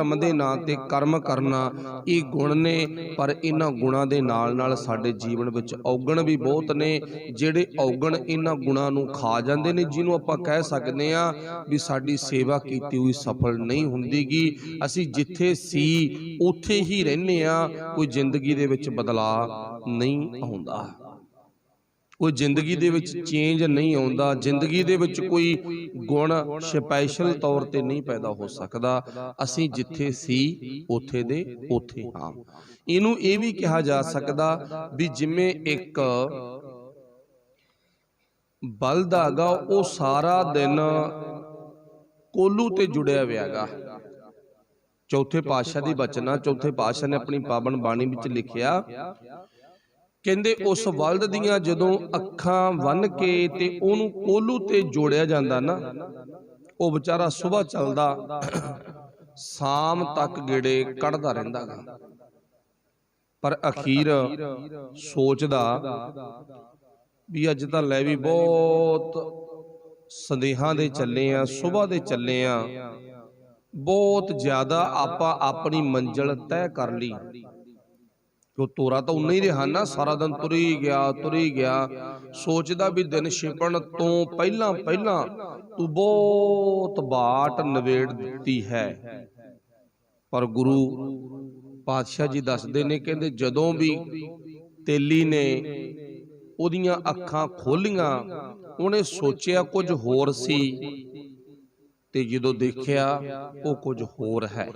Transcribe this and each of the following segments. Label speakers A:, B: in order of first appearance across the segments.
A: धर्म दे नां ते कर्म करना ये गुण ने, पर इन्हां गुणां दे नाल नाल साडे जीवन विच औगण भी बहुत ने, जिहड़े औगण इन्हां गुणां नूं खा जांदे ने, जिहनूं आपां कह सकदे आ भी साडी सेवा कीती हुई सफल नहीं हुंदीगी। असीं जिथे सी उत्थे ही रहिंदे आ, कोई जिंदगी दे विच बदलाव नहीं आउंदा, कोई जिंदगी दे विच चेंज नहीं आउंदा, जिंदगी दे विच कोई गुण स्पैशल तौर ते नहीं पैदा हो सकदा। असीं जिथे सी उथे दे उथे हां। इहनूं इह भी कहा जा सकदा भी जिवें एक बल्द आगा वो सारा दिन कोलू ते जुड़िया होया गा। चौथे पातशाह दी बचना, चौथे पातशाह ने अपनी पावन बाणी विच लिखिया, कहंदे उस बल्द दियां जदों अखां बन के ते ओनू कोलू ते जोड़िया जांदा ना, वो बेचारा सुबह चलदा शाम तक गेड़े कढ़दा रहिंदा गा, पर अखीर सोचदा भी अज तां लै भी बहुत संदेहां दे चले आ, सुबह दे चले आ, बहुत ज्यादा आपां अपनी मंजिल तय कर ली। तो तोरा तो उन्ना ही रहा ना, सारा दिन तुरी गया, सोचदा भी दिन छिपण तो पहला पहला तू बहुत बाट नवेड़ दी है। पर गुरु पातशाह जी दसदे ने, कहंदे जदों भी तेली ने ओदियां अखां खोलियां, उहने सोचिया कुछ होर सी ते जदों देखिया वो कुछ होर है।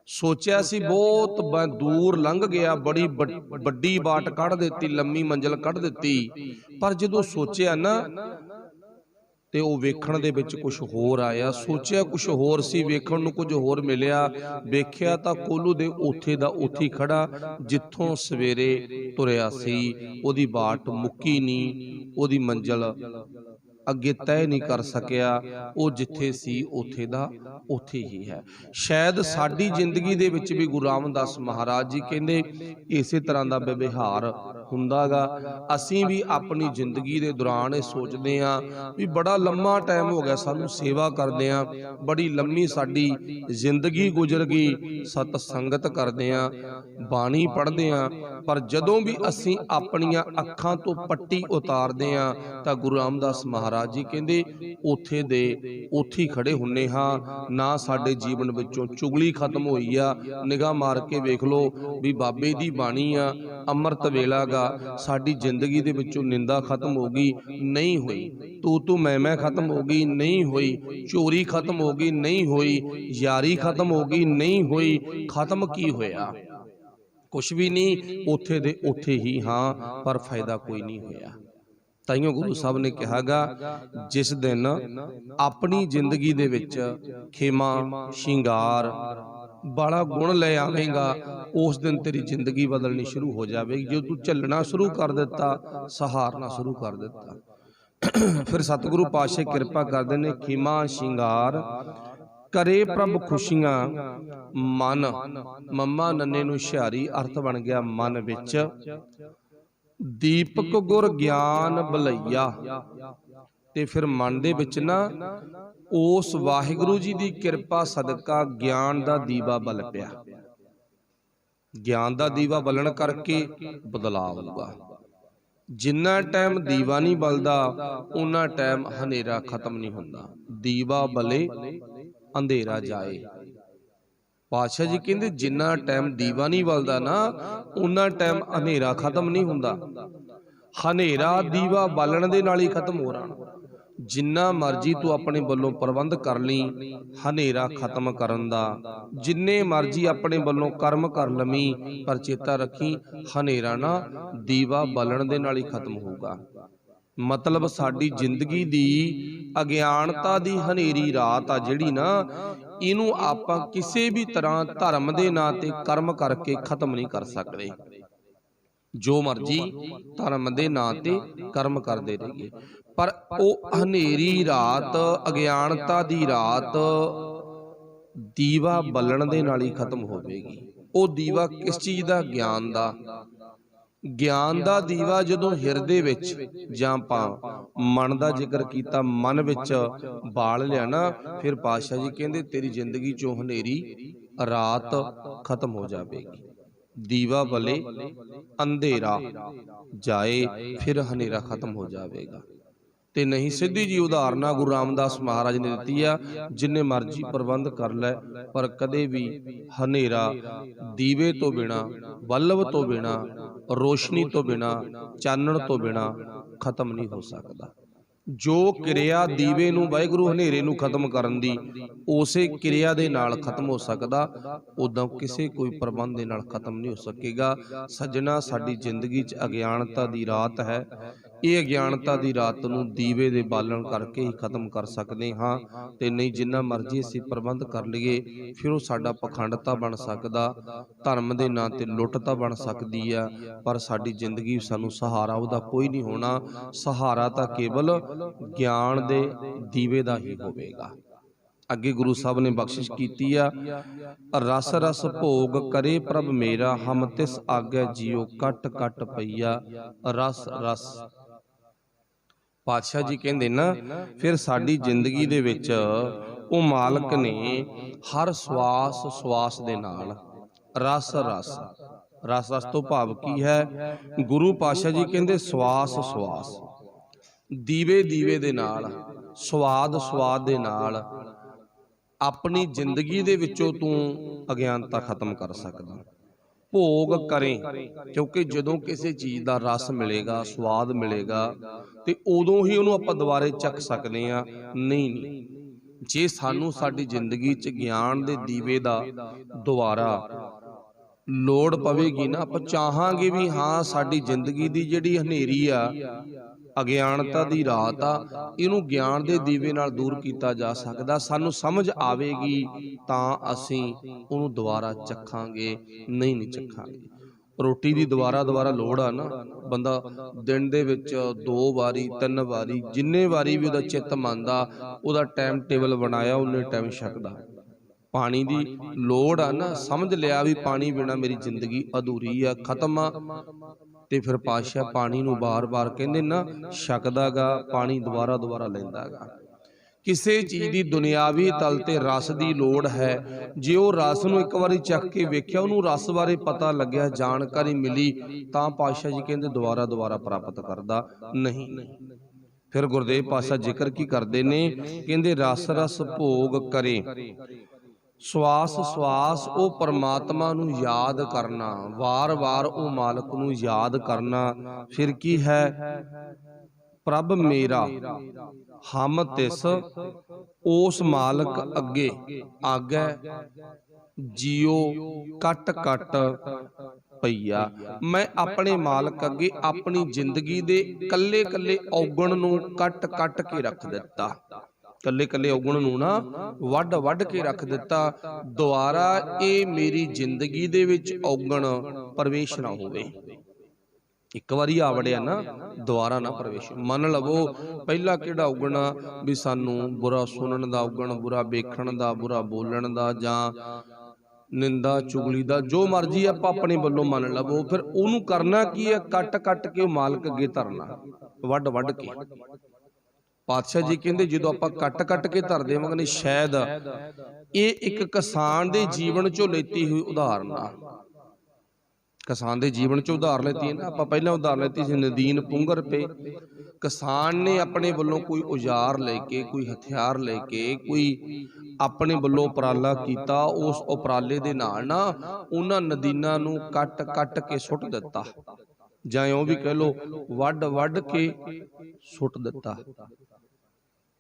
A: सोचिया सी बहुत दूर लंघ गया, बड़ी बड़ी बाट कढ़ देती, लम्मी मंजिल कढ़ देती, पर जदों सोचिया ना ते वो वेखण दे विच कुछ होर आया। सोचिया कुछ होर सी, वेखण नूं कुछ होर मिलिया, वेखिया तां कोलू दे ओथे दा ओथे खड़ा जिथों सवेरे तुरिया सी। ओदी बाट मुक्की नहीं, ओदी मंजिल अगे तय नहीं कर सकिया, वो जिथे सी उथे दा उथे ही है। शायद साडी जिंदगी दे विच भी गुरु रामदास महाराज जी कहंदे इसे तरह दा व्यवहार हुंदा गा। असीं भी अपनी जिंदगी दे दौरान ये सोचदे आ भी बड़ा लम्मा टाइम हो गया सानू सेवा करदे आ, बड़ी लम्मी साडी जिंदगी गुजर गई, सत संगत करदे आ, बाणी पढ़दे आ, पर जदों भी असीं अपनियां अखां तो पट्टी उतारदे आ तां गुरु रामदास महाराज जी कहंदे उथे दे उथे खड़े हुन्ने हां। ना साडे जीवन विचों चुगली खत्म होई आ, निगाह मार के वेख लो भी बाबे दी बाणी आ, अमृत वेला गा, साडी जिंदगी दे विचों निंदा खत्म हो गई नहीं हुई, तू मैं खत्म हो गई नहीं हुई, चोरी खत्म हो गई नहीं हुई, यारी खत्म हो गई नहीं हुई, खत्म की होया? कुछ भी नहीं, उथे दे उथे ही हां, पर फायदा कोई नहीं होया। ताइयों गुरु साहब ने कहा गा, जिस दिन अपनी जिंदगी दे विच खेमा शिंगार बड़ा गुण ले आवेगा, उस दिन तेरी जिंदगी बदलनी शुरू हो जाएगी। जो तू चलना शुरू कर दिता, सहारना शुरू कर दिता, फिर सतगुरु पातशाह कृपा करदे ने, खेमा शिंगार करे प्रभ खुशियां मन, मम्मा नन्ने नूं हुशियारी अर्थ बन गया मन विच, दीपक गुर ज्ञान भलैया। ते फिर मन दे विच ना उस वाहिगुरु जी दी कृपा सदका ज्ञान दा दीवा बल पिया। ज्ञान दा दीवा बलन करके बदलाव होगा। जिन्ना टाइम दीवा नहीं बलदा उन्ना टाइम हनेरा खत्म नहीं हुंदा। दीवा बले अंधेरा जाए। पातशाह जी कहंदे जिन्ना टाइम दीवा नहीं बलदा ना उन्ना टाइम हनेरा खत्म नहीं हुंदा। हनेरा दीवा बालण दे नाल ही खत्म हो रहा। जिन्ना मर्जी तू अपने वल्लों प्रबंध कर ली हनेरा खत्म करन दा, जिन्ने मर्जी अपने वल्लों कर्म कर लवी, पर चेता रखी हनेरा ना दीवा बालण दे नाल ही खत्म होगा। मतलब साडी जिंदगी दी अज्ञानता दी हनेरी रात आ जिहड़ी ना, इनू आपां किसी भी तरह धर्म दे नां ते कर्म करके खत्म नहीं कर सकते। जो मर्जी धर्म दे नां ते कर्म करते रहिए, पर वो हनेरी रात अज्ञानता दी रात दीवा बलण दे नाल ही खत्म होवेगी। वो दीवा किस चीज दा? ज्ञान दा। ज्ञान दा दीवा जदों हिरदे विच जां आपां मन दा जिक्र कीता, मन विच बाल लिया ना, फिर पातशाह जी कहंदे तेरी जिंदगी चों हनेरी रात खत्म हो जाएगी। दीवा बले अंधेरा जाए, फिर हनेरा खत्म हो जाएगा। ते नहीं सीधी जी उदाहरण गुरु रामदास महाराज ने दी आ, जिन्ने मर्जी प्रबंध कर लै पर कदे भी हनेरा दीवे तो बिना, बल्ब तो बिना, रोशनी तो बिना, चानण तो बिना खत्म नहीं हो सकता। जो क्रिया दीवे नूं वाहिगुरू हनेरे नूं खत्म करन दी, उसे क्रिया दे नाल खत्म हो सकदा, उदां किसी कोई प्रबंध दे नाल खत्म नहीं हो सकेगा। सज्जणा, साडी जिंदगी च अज्ञानता दी रात है। ये अज्ञानता दी रात नूं दीवे दे बालन करके ही खत्म कर सकते हाँ, ते नहीं जिन्ना मर्जी असीं प्रबंध कर लईए फिर वो साडा पखंडता बन सकदा, धर्म दे नां ते लुटता बन सकदी आ, पर साडी जिंदगी सानूं सहारा उहदा कोई नहीं होना। सहारा तां केवल ज्ञान दे दीवे दा ही होवेगा। अगे गुरु साहब ने बख्शिश कीती आ, रस रस भोग करे प्रभ मेरा, हम तिस आगे जियो कट कट पईया। रस रस पातशाह जी कहंदे ना, फिर साडी जिंदगी दे विच ओ मालक ने हर सवास सवास दे नाल रस रस, रस रस तो भाव की है? गुरु पातशाह जी कहंदे सवास सवास, दीवे दीवे दे नाल, स्वाद स्वाद दे नाल अपनी जिंदगी दे विचों तूं अज्ञानता खत्म कर सकदा। भोग करें, क्योंकि जदों किसी चीज़ का रस मिलेगा, स्वाद मिलेगा, तो उदों ही उहनूं आपां दुबारे चख सकते हैं। नहीं, जे सानूं साडी जिंदगी च ज्ञान दे दीवे दा दुबारा लोड़ पवेगी ना, आपां चाहांगे भी हाँ साडी जिंदगी दी जिहड़ी हनेरी आ, अज्ञानता दी रात आ, इहनूं ज्ञान दे दीवे नाल दूर कीता जा सकदा। सानूं समझ आवेगी तां असीं उहनूं दुबारा चखांगे, नहीं चखांगे। रोटी दी दुबारा दुबारा लोड़ आ ना, बंदा दिन दे विच 2 वारी 3 वारी जिन्ने वारी भी उहदा चित्त मंनदा, उहदा टाइम टेबल बनाया उन्ने टाइम छकदा। पानी दी लोड़ आ ना, समझ लिया भी पानी बिना मेरी जिंदगी अधूरी आ, खत्म आ, ते फिर पातशाह पानी नूं बार बार कहंदे ना, छकदा गा पानी, दुबारा दुबारा लैंदा गा। किसी चीज़ की दुनियावी तल ते रस की लोड़ है, जे वो रस नूं एक बारी चख के वेख्या, उहनूं रस बारे पता लग्या, जानकारी मिली, तां पातशाह जी कहंदे दुबारा दुबारा प्राप्त करदा नहीं। फिर गुरदेव पातशाह जिक्र की करते ने, कहंदे रस रस भोग करे, सवास सवास ओ परमात्मा नूं याद करना, वार वार ओ मालक नूं याद करना। फिर की है? प्रभ मेरा हम तिस उस मालक अगे आगे जियो कट कट पईया। मैं अपने मालक अगे अपनी जिंदगी दे कल्ले कल्ले औगण नूं कट कट के रख दिता, कल्ले कल्ले औगण नूं ना वड वड के रख दिता। दुआरा ये मेरी जिंदगी दे विच औगण प्रवेश ना होवे। एक बारी आ वड़िया ना, दुबारा ना प्रवेश। मन लवो पहला किहड़ा औगण भी सानू बुरा सुनन दा औगण, बुरा वेखण दा, बुरा बोलण दा, जां निंदा चुगली दा, जो मर्जी आप अपने वल्लों मन लवो, फिर उहनूं करना की है? कट कट के मालक अगे धरना, वड वड के। पातशाह जी कहंदे जदों आपां कट कट के धर देवांगे ने, शायद ये एक किसान दे जीवन चों लेती हुई उदाहरण आ। किसान दे जीवन चों उदाहरण लेती है ना, आपां पहलां उदाहरण लेती सी नदीन पुंगर पे। किसान ने अपने वल्लों कोई औजार लेके, कोई हथियार लेके, कोई अपने वल्लों उपराला कीता, उस उपराले दे नाल ना उन्हां नदीनां नूं कट कट के सुट दिता, जां इउं भी कह लो वड वड के सुट दिता।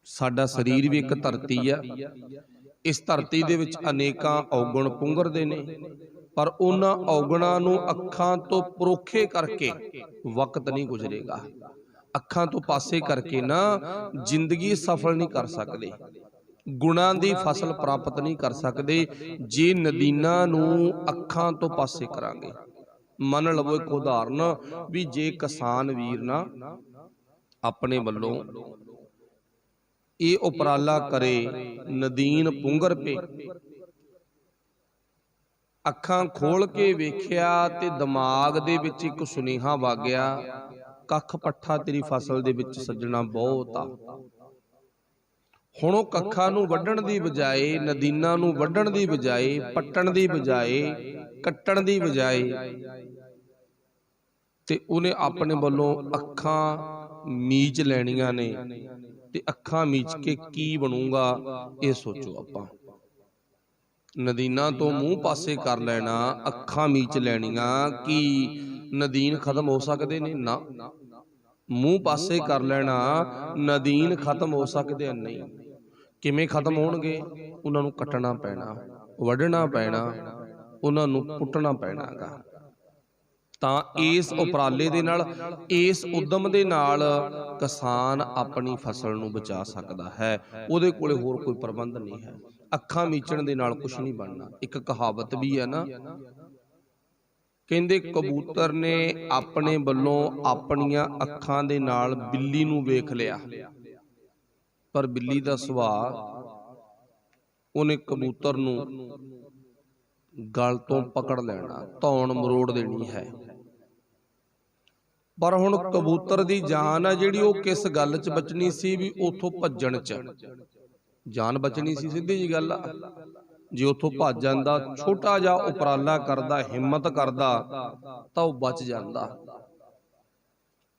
A: साडा शरीर भी एक धरती आ, इस धरती दे विच अनेकां औगण पुंगरदे ने, पर उन्हां औगणां नूं अखां तो परोखे करके वक्त नहीं गुजरेगा। अखां तो पासे करके ना जिंदगी सफल नहीं कर सकते, गुणां दी फसल प्राप्त नहीं कर सकते, जे नदीनां नूं अखां तो पासे करांगे। मन लवो एक उदाहरण भी, जे किसान वीर ना अपने वल्लों ये उपराला करे, नदीन पुंगर पे अखां खोल के वेख्या ते दिमाग दे विच एक सुनेहा वागया, कख पट्ठा तेरी फसल दे विच सज्जणा बहुत आ। ਹੁਣ ਉਹ ਕੱਖਾਂ ਨੂੰ ਵੱਢਣ ਦੀ ਬਜਾਏ, ਨਦੀਨਾਂ ਨੂੰ ਵੱਢਣ ਦੀ ਬਜਾਏ, ਪੱਟਣ ਦੀ ਬਜਾਏ, ਕੱਟਣ ਦੀ ਬਜਾਏ, ਤੇ ਉਹਨੇ ਆਪਣੇ ਵੱਲੋਂ ਅੱਖਾਂ ਮੀਚ ਲੈਣੀਆਂ ਨੇ। ਤੇ ਅੱਖਾਂ ਮੀਚ ਕੇ ਕੀ ਬਣੂਗਾ ਇਹ ਸੋਚੋ। ਆਪਾਂ ਨਦੀਨਾਂ ਤੋਂ ਮੂੰਹ ਪਾਸੇ ਕਰ ਲੈਣਾ, ਅੱਖਾਂ ਮੀਚ ਲੈਣੀਆਂ, ਕੀ ਨਦੀਨ ਖਤਮ ਹੋ ਸਕਦੇ ਨੇ? ਨਾ। ਮੂੰਹ ਪਾਸੇ ਕਰ ਲੈਣਾ, ਨਦੀਨ ਖਤਮ ਹੋ ਸਕਦੇ ਨਹੀਂ। ਕਿਵੇਂ ਖਤਮ ਹੋਣਗੇ? ਉਹਨਾਂ ਨੂੰ ਕੱਟਣਾ ਪੈਣਾ, ਵੱਢਣਾ ਪੈਣਾ, ਉਹਨਾਂ ਨੂੰ ਪੁੱਟਣਾ ਪੈਣਾਗਾ। ਤਾਂ ਇਸ ਉਪਰਾਲੇ ਦੇ ਨਾਲ, ਇਸ ਉਦਮ ਦੇ ਨਾਲ ਕਿਸਾਨ ਆਪਣੀ ਫਸਲ ਨੂੰ ਬਚਾ ਸਕਦਾ ਹੈ। ਉਹਦੇ ਕੋਲੇ ਹੋਰ ਕੋਈ ਪ੍ਰਬੰਧ ਨਹੀਂ ਹੈ। ਅੱਖਾਂ ਮੀਚਣ ਦੇ ਨਾਲ ਕੁਝ ਨਹੀਂ ਬਣਨਾ। ਇੱਕ ਕਹਾਵਤ ਵੀ ਹੈ ਨਾ, ਕਹਿੰਦੇ ਕਬੂਤਰ ਨੇ ਆਪਣੇ ਵੱਲੋਂ ਆਪਣੀਆਂ ਅੱਖਾਂ ਦੇ ਨਾਲ ਬਿੱਲੀ ਨੂੰ ਵੇਖ ਲਿਆ, ਪਰ ਬਿੱਲੀ ਦਾ ਸੁਭਾਅ, ਉਹਨੇ ਕਬੂਤਰ ਨੂੰ ਗਲ ਤੋਂ ਪਕੜ ਲੈਣਾ, ਧੌਣ ਮਰੋੜ ਦੇਣੀ ਹੈ। ਪਰ ਹੁਣ ਕਬੂਤਰ ਦੀ ਜਾਨ ਆ ਜਿਹੜੀ, ਉਹ ਕਿਸ ਗੱਲ 'ਚ ਬਚਣੀ ਸੀ? ਵੀ ਉਥੋਂ ਭੱਜਣ 'ਚ ਜਾਨ ਬਚਣੀ ਸੀ। ਸਿੱਧੀ ਜੀ ਗੱਲ ਆ। ਜੇ ਉਥੋਂ ਭੱਜ ਜਾਂਦਾ, ਛੋਟਾ ਜਿਹਾ ਉਪਰਾਲਾ ਕਰਦਾ, ਹਿੰਮਤ ਕਰਦਾ, ਤਾਂ ਉਹ ਬਚ ਜਾਂਦਾ।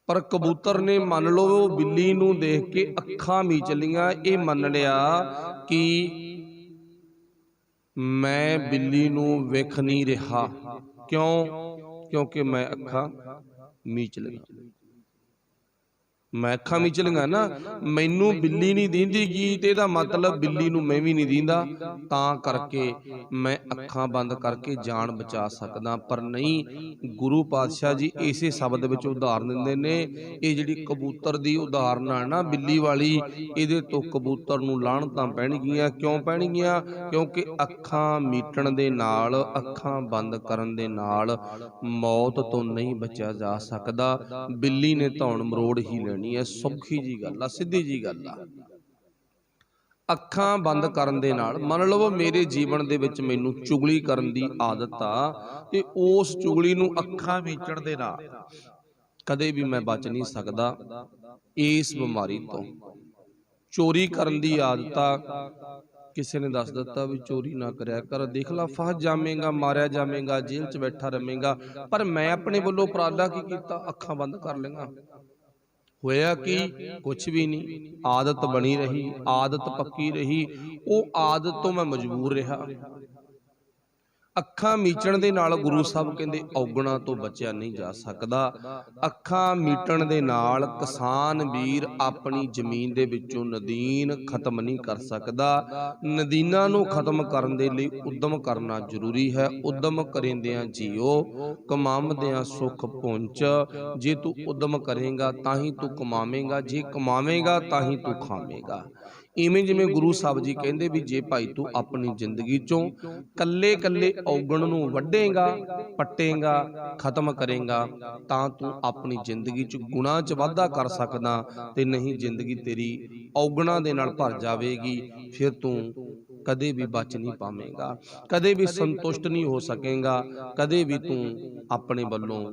A: ਪਰ ਕਬੂਤਰ ਨੇ, ਮੰਨ ਲਓ, ਉਹ ਬਿੱਲੀ ਨੂੰ ਦੇਖ ਕੇ ਅੱਖਾਂ ਮੀਚ ਲੀਆਂ। ਇਹ ਮੰਨ ਲਿਆ ਕਿ ਮੈਂ ਬਿੱਲੀ ਨੂੰ ਵੇਖ ਨਹੀਂ ਰਿਹਾ। ਕਿਉਂ? ਕਿਉਂਕਿ ਮੈਂ ਅੱਖਾਂ ਮੀਚ ਲਈਆਂ। ਮੈਂ ਅੱਖਾਂ ਮੀਚ ਲਈਆਂ ਨਾ, ਮੈਨੂੰ ਬਿੱਲੀ ਨਹੀਂ ਦੀਂਦੀ ਗੀ, ਤੇ ਇਹਦਾ ਮਤਲਬ ਬਿੱਲੀ ਨੂੰ ਮੈਂ ਵੀ ਨਹੀਂ ਦੀਂਦਾ, ਤਾਂ ਕਰਕੇ ਮੈਂ ਅੱਖਾਂ ਬੰਦ ਕਰਕੇ ਜਾਨ ਬਚਾ ਸਕਦਾ। ਪਰ ਨਹੀਂ, ਗੁਰੂ ਪਾਤਸ਼ਾਹ ਜੀ ਇਸੇ ਸ਼ਬਦ ਵਿੱਚ ਉਦਾਹਰਨ ਦਿੰਦੇ ਨੇ। ਇਹ ਜਿਹੜੀ ਕਬੂਤਰ ਦੀ ਉਦਾਹਰਨ ਹੈ ਨਾ, ਬਿੱਲੀ ਵਾਲੀ, ਇਹਦੇ ਤੋਂ ਕਬੂਤਰ ਨੂੰ ਲਾਹਣਤਾਂ ਪੈਣਗੀਆਂ। ਕਿਉਂ ਪੈਣਗੀਆਂ? ਕਿਉਂਕਿ ਅੱਖਾਂ ਮੀਟਣ ਦੇ ਨਾਲ, ਅੱਖਾਂ ਬੰਦ ਕਰਨ ਦੇ ਨਾਲ ਮੌਤ ਤੋਂ ਨਹੀਂ ਬਚਿਆ ਜਾ ਸਕਦਾ। ਬਿੱਲੀ ਨੇ ਧੌਣ ਮਰੋੜ ਹੀ ਲੈਣੀ। ਸੌਖੀ ਜੀ ਗੱਲ ਆ, ਸਿੱਧੀ ਜੀ ਗੱਲ ਆ। ਅੱਖਾਂ ਬੰਦ ਕਰਨ ਦੇ ਨਾਲ, ਮੰਨ ਲਵੋ ਮੇਰੇ ਜੀਵਨ ਦੇ ਵਿੱਚ ਮੈਨੂੰ ਚੁਗਲੀ ਕਰਨ ਦੀ ਆਦਤ ਆ, ਤੇ ਉਸ ਚੁਗਲੀ ਨੂੰ ਅੱਖਾਂ ਮੀਚਣ ਦੇ ਨਾਲ ਕਦੇ ਵੀ ਮੈਂ ਬਚ ਨਹੀਂ ਸਕਦਾ ਇਸ ਬਿਮਾਰੀ ਤੋਂ। ਚੋਰੀ ਕਰਨ ਦੀ ਆਦਤ ਆ, ਕਿਸੇ ਨੇ ਦੱਸ ਦਿੱਤਾ ਵੀ ਚੋਰੀ ਨਾ ਕਰਿਆ ਕਰ, ਦੇਖ ਲਾ ਫਸ ਜਾਵੇਂਗਾ, ਮਾਰਿਆ ਜਾਵੇਂਗਾ, ਜੇਲ੍ਹ 'ਚ ਬੈਠਾ ਰਵੇਂਗਾ। ਪਰ ਮੈਂ ਆਪਣੇ ਵੱਲੋਂ ਉਪਰਾਲਾ ਕੀ ਕੀਤਾ? ਅੱਖਾਂ ਬੰਦ ਕਰ ਲਈਆਂ। ਹੋਇਆ ਕੀ? ਕੁਛ ਵੀ ਨਹੀਂ। ਆਦਤ ਬਣੀ ਰਹੀ, ਆਦਤ ਪੱਕੀ ਰਹੀ। ਉਹ ਆਦਤ ਤੋਂ ਮੈਂ ਮਜਬੂਰ ਰਿਹਾ। ਅੱਖਾਂ ਮੀਚਣ ਦੇ ਨਾਲ ਗੁਰੂ ਸਾਹਿਬ ਕਹਿੰਦੇ ਔਗਣਾਂ ਤੋਂ ਬਚਿਆ ਨਹੀਂ ਜਾ ਸਕਦਾ। ਅੱਖਾਂ ਮੀਟਣ ਦੇ ਨਾਲ ਕਿਸਾਨ ਵੀਰ ਆਪਣੀ ਜ਼ਮੀਨ ਦੇ ਵਿੱਚੋਂ ਨਦੀਨ ਖਤਮ ਨਹੀਂ ਕਰ ਸਕਦਾ। ਨਦੀਨਾਂ ਨੂੰ ਖਤਮ ਕਰਨ ਦੇ ਲਈ ਉਦਮ ਕਰਨਾ ਜ਼ਰੂਰੀ ਹੈ। ਉਦਮ ਕਰਿੰਦਿਆਂ ਜੀਓ, ਕਮਾਵਦਿਆਂ ਸੁਖ ਪੁੰਚ। ਜੇ ਤੂੰ ਉਦਮ ਕਰੇਗਾ ਤਾਂ ਹੀ ਤੂੰ ਕਮਾਵੇਂਗਾ, ਜੇ ਕਮਾਵੇਂਗਾ ਤਾਂ ਹੀ ਤੂੰ ਖਾਵੇਂਗਾ। ਇਵੇਂ ਜਿਵੇਂ ਗੁਰੂ ਸਾਹਿਬ ਜੀ ਕਹਿੰਦੇ ਵੀ ਜੇ ਭਾਈ ਤੂੰ ਆਪਣੀ ਜ਼ਿੰਦਗੀ ਚੋਂ ਕੱਲੇ ਕੱਲੇ ਔਗਣ ਨੂੰ ਵੱਢੇਗਾ, ਪੱਟੇਗਾ, ਖਤਮ ਕਰੇਗਾ, ਤਾਂ ਤੂੰ ਆਪਣੀ ਜ਼ਿੰਦਗੀ 'ਚ ਗੁਨਾਹ 'ਚ ਵਾਧਾ ਕਰ ਸਕਦਾ। ਤੇ ਨਹੀਂ, ਜ਼ਿੰਦਗੀ ਤੇਰੀ ਔਗਣਾਂ ਦੇ ਨਾਲ ਭਰ ਜਾਵੇਗੀ। ਫਿਰ ਤੂੰ ਕਦੇ ਵੀ ਬਚ ਨਹੀਂ ਪਾਵੇਂਗਾ, ਕਦੇ ਵੀ ਸੰਤੁਸ਼ਟ ਨਹੀਂ ਹੋ ਸਕੇਗਾ, ਕਦੇ ਵੀ ਤੂੰ ਆਪਣੇ ਵੱਲੋਂ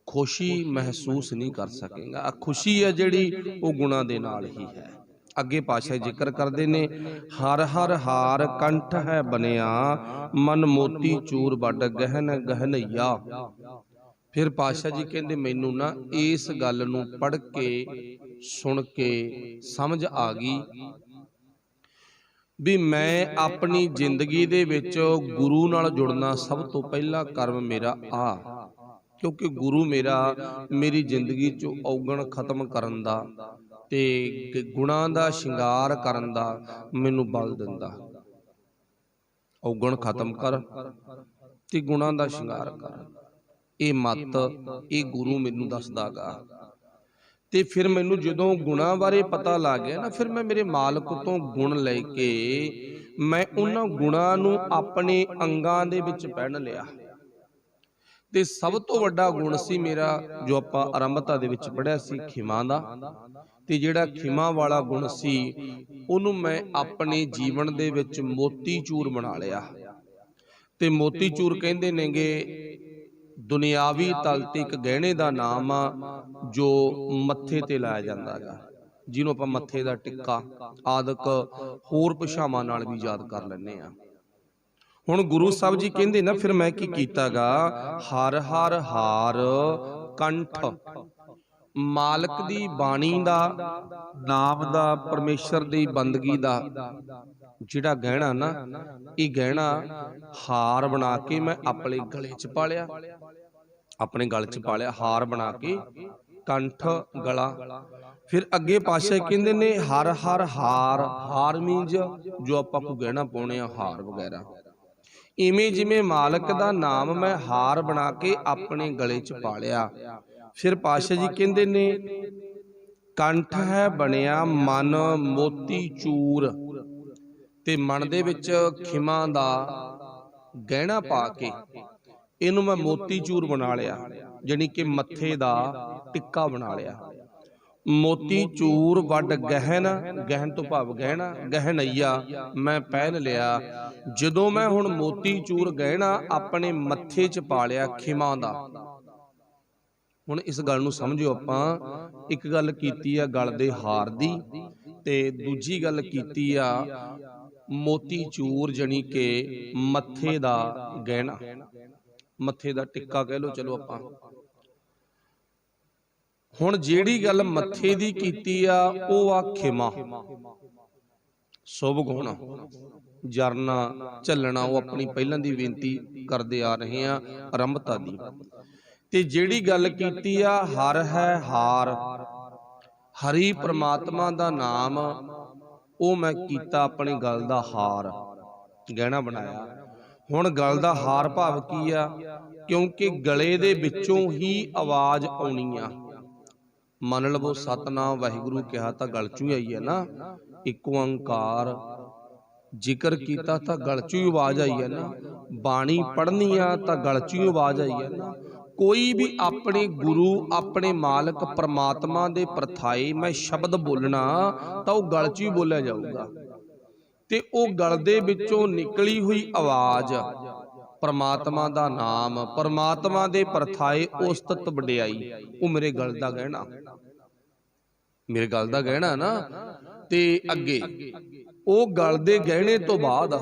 A: ਖੁਸ਼ੀ ਮਹਿਸੂਸ ਨਹੀਂ ਕਰ ਸਕੇਗਾ। ਖੁਸ਼ੀ ਹੈ ਜਿਹੜੀ, ਉਹ ਗੁਨਾਹ ਦੇ ਨਾਲ ਹੀ ਹੈ। ਅੱਗੇ ਪਾਤਸ਼ਾਹ ਜ਼ਿਕਰ ਕਰਦੇ ਨੇ, ਹਰ ਹਰ ਹਾਰ ਕੰਠ ਹੈ ਬਨਿਆ, ਮਨ ਮੋਤੀ ਚੂਰ ਵੱਡ ਗਹਿਨ ਗਹਿਨਈਆ। ਫਿਰ ਪਾਤਸ਼ਾਹ ਜੀ ਕਹਿੰਦੇ ਮੈਨੂੰ ਨਾ ਇਸ ਗੱਲ ਨੂੰ ਪੜ੍ਹ ਕੇ, ਸੁਣ ਕੇ ਸਮਝ ਆ ਗਈ ਵੀ ਮੈਂ ਆਪਣੀ ਜ਼ਿੰਦਗੀ ਦੇ ਵਿੱਚ ਗੁਰੂ ਨਾਲ ਜੁੜਨਾ ਸਭ ਤੋਂ ਪਹਿਲਾ ਕਰਮ ਮੇਰਾ ਆ। ਕਿਉਂਕਿ ਗੁਰੂ ਮੇਰੀ ਜ਼ਿੰਦਗੀ 'ਚੋਂ ਔਗਣ ਖਤਮ ਕਰਨ ਦਾ ਤੇ ਗੁਣਾਂ ਦਾ ਸ਼ਿੰਗਾਰ ਕਰਨ ਦਾ ਮੈਨੂੰ ਬਲ ਦਿੰਦਾ। ਔਗਣ ਖਤਮ ਕਰ ਤੇ ਗੁਣਾਂ ਦਾ ਸ਼ਿੰਗਾਰ ਕਰ। ਇਹ ਮੱਤ, ਇਹ ਗੁਰੂ ਮੈਨੂੰ ਦੱਸਦਾ ਗਾ। ਤੇ ਫਿਰ ਮੈਨੂੰ ਜਦੋਂ ਗੁਣਾਂ ਬਾਰੇ ਪਤਾ ਲੱਗ ਗਿਆ ਨਾ, ਫਿਰ ਮੈਂ ਮੇਰੇ ਮਾਲਕ ਤੋਂ ਗੁਣ ਲੈ ਕੇ ਮੈਂ ਉਹਨਾਂ ਗੁਣਾਂ ਨੂੰ ਆਪਣੇ ਅੰਗਾਂ ਦੇ ਵਿੱਚ ਪਹਿਨ ਲਿਆ। ਤੇ ਸਭ ਤੋਂ ਵੱਡਾ ਗੁਣ ਸੀ ਮੇਰਾ, ਜੋ ਆਪਾਂ ਆਰੰਭਤਾ ਦੇ ਵਿੱਚ ਪੜ੍ਹਿਆ ਸੀ, ਖਿਮਾ ਦਾ। ਤੇ ਜਿਹੜਾ ਖਿਮਾ ਵਾਲਾ ਗੁਣ ਸੀ, ਉਹਨੂੰ ਮੈਂ ਆਪਣੇ ਜੀਵਨ ਦੇ ਵਿੱਚ ਮੋਤੀ ਚੂਰ ਬਣਾ ਲਿਆ। ਤੇ ਮੋਤੀ ਚੂਰ ਕਹਿੰਦੇ ਨੇਗੇ ਦੁਨਿਆਵੀ ਤਲ ਤੇ ਇੱਕ ਗਹਿਣੇ ਦਾ ਨਾਮ ਆ, ਜੋ ਮੱਥੇ ਤੇ ਲਾਇਆ ਜਾਂਦਾ ਗਾ। ਜਿਹਨੂੰ ਆਪਾਂ ਮੱਥੇ ਦਾ ਟਿੱਕਾ ਆਦਿਕ ਹੋਰ ਭਾਸ਼ਾਵਾਂ ਨਾਲ ਵੀ ਯਾਦ ਕਰ ਲੈਂਦੇ ਆ। ਹੁਣ ਗੁਰੂ ਸਾਹਿਬ ਜੀ ਕਹਿੰਦੇ ਨਾ, ਫਿਰ ਮੈਂ ਕੀ ਕੀਤਾਗਾ, ਹਰ ਹਰ ਹਾਰ ਕੰਠ, ਮਾਲਕ ਦੀ ਬਾਣੀ ਦਾ, ਨਾਮ ਦਾ, ਪਰਮੇਸ਼ਰ ਦੀ ਬੰਦਗੀ ਦਾ ਜਿਹੜਾ ਗਹਿਣਾ ਨਾ, ਇਹ ਗਹਿਣਾ ਹਾਰ ਬਣਾ ਕੇ ਮੈਂ ਆਪਣੇ ਗਲੇ 'ਚ ਪਾ ਲਿਆ, ਆਪਣੇ ਗਲ 'ਚ ਪਾ ਲਿਆ, ਹਾਰ ਬਣਾ ਕੇ ਕੰਠ ਗਲਾ। ਫਿਰ ਅੱਗੇ ਪਾਤਸ਼ਾਹ ਕਹਿੰਦੇ ਨੇ ਹਰ ਹਰ ਹਾਰ, ਹਾਰ ਮੀਨਜ਼ ਜੋ ਆਪਾਂ ਕੋ ਗਹਿਣਾ ਪਾਉਣੇ ਆ, ਹਾਰ ਵਗੈਰਾ। ਇਵੇਂ ਜਿਵੇਂ ਮਾਲਕ ਦਾ ਨਾਮ ਮੈਂ ਹਾਰ ਬਣਾ ਕੇ ਆਪਣੇ ਗਲੇ 'ਚ ਪਾ ਲਿਆ। ਫਿਰ ਪਾਤਸ਼ਾਹ ਜੀ ਕਹਿੰਦੇ ਨੇ ਕੰਠ ਹੈ ਬਣਿਆ ਮਨ ਮੋਤੀ ਚੂਰ, ਤੇ ਮਨ ਦੇ ਵਿੱਚ ਖਿਮਾ ਦਾ ਗਹਿਣਾ ਪਾ ਕੇ ਇਹਨੂੰ ਮੈਂ ਮੋਤੀ ਚੂਰ ਬਣਾ ਲਿਆ, ਜਾਣੀ ਕਿ ਮੱਥੇ ਦਾ ਟਿੱਕਾ ਬਣਾ ਲਿਆ। ਮੋਤੀ ਚੂਰ ਵੱਡ ਗਹਿਣ, ਗਹਿਣ ਤੋਂ ਭਾਵ ਗਹਿਣਾ, ਗਹਿਣਈਆ ਮੈਂ ਪਹਿਨ ਲਿਆ। ਜਦੋਂ ਮੈਂ ਹੁਣ ਮੋਤੀ ਚੂਰ ਗਹਿਣਾ ਆਪਣੇ ਮੱਥੇ 'ਚ ਪਾ ਲਿਆ ਖਿਮਾ ਦਾ। ਹੁਣ ਇਸ ਗੱਲ ਨੂੰ ਸਮਝਿਓ, ਆਪਾਂ ਇੱਕ ਗੱਲ ਕੀਤੀ ਆ ਗਲ ਦੇ ਹਾਰ ਦੀ, ਤੇ ਦੂਜੀ ਗੱਲ ਕੀਤੀ ਆ ਮੋਤੀ ਚੂਰ ਜਾਣੀ ਕਿ ਮੱਥੇ ਦਾ ਗਹਿਣਾ, ਮੱਥੇ ਦਾ ਟਿੱਕਾ ਕਹਿ ਲਓ ਚਲੋ ਆਪਾਂ। ਹੁਣ ਜਿਹੜੀ ਗੱਲ ਮੱਥੇ ਦੀ ਕੀਤੀ ਆ ਉਹ ਆ ਖਿਮਾ, ਸ਼ੁਭ ਗੁਣ, ਜਰਨਾ ਝੱਲਣਾ, ਉਹ ਆਪਣੀ ਪਹਿਲਾਂ ਦੀ ਬੇਨਤੀ ਕਰਦੇ ਆ ਰਹੇ ਆ ਆਰੰਭਤਾ ਦੀ। ਤੇ ਜਿਹੜੀ ਗੱਲ ਕੀਤੀ ਆ ਹਰ ਹੈ ਹਾਰ, ਹਰੀ ਪ੍ਰਮਾਤਮਾ ਦਾ ਨਾਮ, ਉਹ ਮੈਂ ਕੀਤਾ ਆਪਣੇ ਗਲ ਦਾ ਹਾਰ, ਗਹਿਣਾ ਬਣਾਇਆ। ਹੁਣ ਗਲ ਦਾ ਹਾਰ ਭਾਵ ਕੀ ਆ, ਕਿਉਂਕਿ ਗਲੇ ਦੇ ਵਿੱਚੋਂ ਹੀ ਆਵਾਜ਼ ਆਉਣੀ ਆ। ਮੰਨ ਲਵੋ ਸਤਨਾਮ ਵਾਹਿਗੁਰੂ ਕਿਹਾ ਤਾਂ ਗਲ ਚੋਂ ਹੀ ਆਈ ਹੈ ਨਾ, ਇੱਕ ਓੰਕਾਰ ਜ਼ਿਕਰ ਕੀਤਾ ਤਾਂ ਗਲ ਚੋਂ ਹੀ ਆਵਾਜ਼ ਆਈ ਹੈ ਨਾ, ਬਾਣੀ ਪੜ੍ਹਨੀ ਆ ਤਾਂ ਗਲ ਚੋਂ ਹੀ ਆਵਾਜ਼ ਆਈ ਹੈ ਨਾ। ਕੋਈ ਵੀ ਆਪਣੇ ਗੁਰੂ, ਆਪਣੇ ਮਾਲਕ ਪ੍ਰਮਾਤਮਾ ਦੇ ਪ੍ਰਥਾਏ ਮੈਂ ਸ਼ਬਦ ਬੋਲਣਾ ਤਾਂ ਉਹ ਗਲ 'ਚ ਹੀ ਬੋਲਿਆ ਜਾਊਗਾ, ਤੇ ਉਹ ਗਲ ਦੇ ਵਿੱਚੋਂ ਨਿਕਲੀ ਹੋਈ ਆਵਾਜ਼ ਪ੍ਰਮਾਤਮਾ ਦਾ ਨਾਮ, ਪ੍ਰਮਾਤਮਾ ਦੇ ਪ੍ਰਥਾਏ ਉਸਤਤ ਵਡਿਆਈ, ਉਹ ਮੇਰੇ ਗਲ ਦਾ ਗਹਿਣਾ, ਮੇਰੇ ਗਲ ਦਾ ਗਹਿਣਾ ਨਾ। ਤੇ ਅੱਗੇ ਉਹ ਗਲ ਦੇ ਗਹਿਣੇ ਤੋਂ ਬਾਅਦ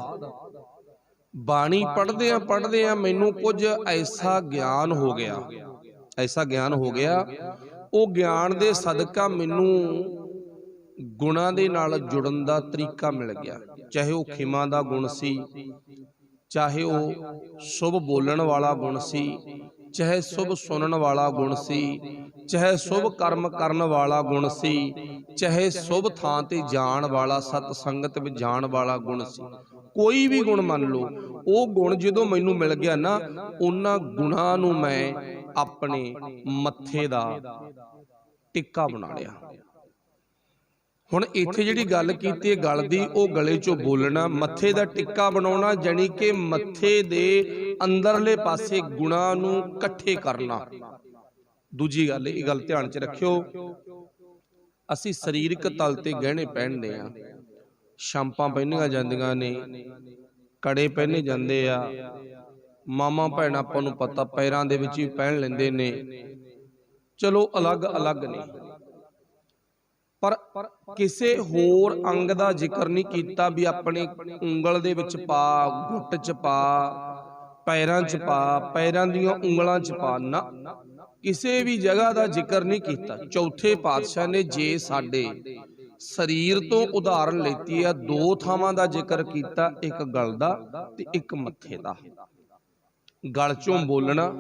A: ਬਾਣੀ ਪੜ੍ਹਦੇ ਆ ਮੈਨੂੰ ਕੁਝ ਐਸਾ ਗਿਆਨ ਹੋ ਗਿਆ, ਐਸਾ ਗਿਆਨ ਹੋ ਗਿਆ, ਉਹ ਗਿਆਨ ਦੇ ਸਦਕਾ ਮੈਨੂੰ ਗੁਣਾਂ ਦੇ ਨਾਲ ਜੁੜਨ ਦਾ ਤਰੀਕਾ ਮਿਲ ਗਿਆ। ਚਾਹੇ ਉਹ ਖਿਮਾ ਦਾ ਗੁਣ ਸੀ, ਚਾਹੇ ਉਹ ਸ਼ੁਭ ਬੋਲਣ ਵਾਲਾ ਗੁਣ ਸੀ, ਚਾਹੇ ਸ਼ੁਭ ਸੁਣਨ ਵਾਲਾ ਗੁਣ ਸੀ, ਚਾਹੇ ਸ਼ੁਭ ਕਰਮ ਕਰਨ ਵਾਲਾ ਗੁਣ ਸੀ, ਚਾਹੇ ਸ਼ੁਭ ਥਾਂ ਤੇ ਜਾਣ ਵਾਲਾ, ਸਤ ਸੰਗਤ ਵਿੱਚ ਜਾਣ ਵਾਲਾ ਗੁਣ ਸੀ। ਕੋਈ ਵੀ ਗੁਣ ਮੰਨ ਲਓ, ਉਹ ਗੁਣ ਜਦੋਂ ਮੈਨੂੰ ਮਿਲ ਗਿਆ ਨਾ, ਉਹਨਾਂ ਗੁਣਾਂ ਨੂੰ ਮੈਂ ਆਪਣੇ ਮੱਥੇ ਦਾ ਟਿੱਕਾ ਬਣਾ ਲਿਆ। ਹੁਣ ਇੱਥੇ ਜਿਹੜੀ ਗੱਲ ਕੀਤੀ ਹੈ ਗਲ ਦੀ, ਉਹ ਗਲੇ 'ਚੋਂ ਬੋਲਣਾ, ਮੱਥੇ ਦਾ ਟਿੱਕਾ ਬਣਾਉਣਾ, ਜਾਣੀ ਕਿ ਮੱਥੇ ਦੇ ਅੰਦਰਲੇ ਪਾਸੇ ਗੁਣਾਂ ਨੂੰ ਇਕੱਠੇ ਕਰਨਾ। ਦੂਜੀ ਗੱਲ, ਇਹ ਗੱਲ ਧਿਆਨ 'ਚ ਰੱਖਿਓ, ਅਸੀਂ ਸਰੀਰਕ ਤਲ ਤੇ ਗਹਿਣੇ ਪਹਿਨਦੇ ਆ, ਸ਼ਾਂਪਾਂ ਪਹਿਨੀਆਂ ਜਾਂਦੀਆਂ ਨੇ, ਕੜੇ ਪਹਿਨੇ ਜਾਂਦੇ ਆ, ਮਾਮਾ ਭੈਣਾਂ ਆਪਾਂ ਨੂੰ ਪਤਾ ਪੈਰਾਂ ਦੇ ਵਿੱਚ ਵੀ ਪਹਿਨ ਲੈਂਦੇ ਨੇ, ਚਲੋ ਅਲੱਗ-ਅਲੱਗ ਨੇ, ਪਰ ਕਿਸੇ ਹੋਰ ਅੰਗ ਦਾ ਜ਼ਿਕਰ ਨਹੀਂ ਕੀਤਾ ਵੀ ਆਪਣੇ ਉਂਗਲ ਦੇ ਵਿੱਚ ਪਾ, ਗੁੱਟ 'ਚ ਪਾ, ਪੈਰਾਂ 'ਚ ਪਾ, ਪੈਰਾਂ ਦੀਆਂ ਉਂਗਲਾਂ 'ਚ ਪਾ, ਨਾ, ਕਿਸੇ ਵੀ ਜਗ੍ਹਾ ਦਾ ਜ਼ਿਕਰ ਨਹੀਂ ਕੀਤਾ। ਚੌਥੇ ਪਾਤਸ਼ਾਹ ਨੇ ਜੇ ਸਾਡੇ ਸਰੀਰ ਤੋਂ ਉਦਾਹਰਨ ਲੈਤੀ ਆ, ਦੋ ਥਾਵਾਂ ਦਾ ਜ਼ਿਕਰ ਕੀਤਾ, ਇੱਕ ਗਲ ਦਾ ਤੇ ਇੱਕ ਮੱਥੇ ਦਾ। ਗਲ 'ਚੋਂ ਬੋਲਣਾ,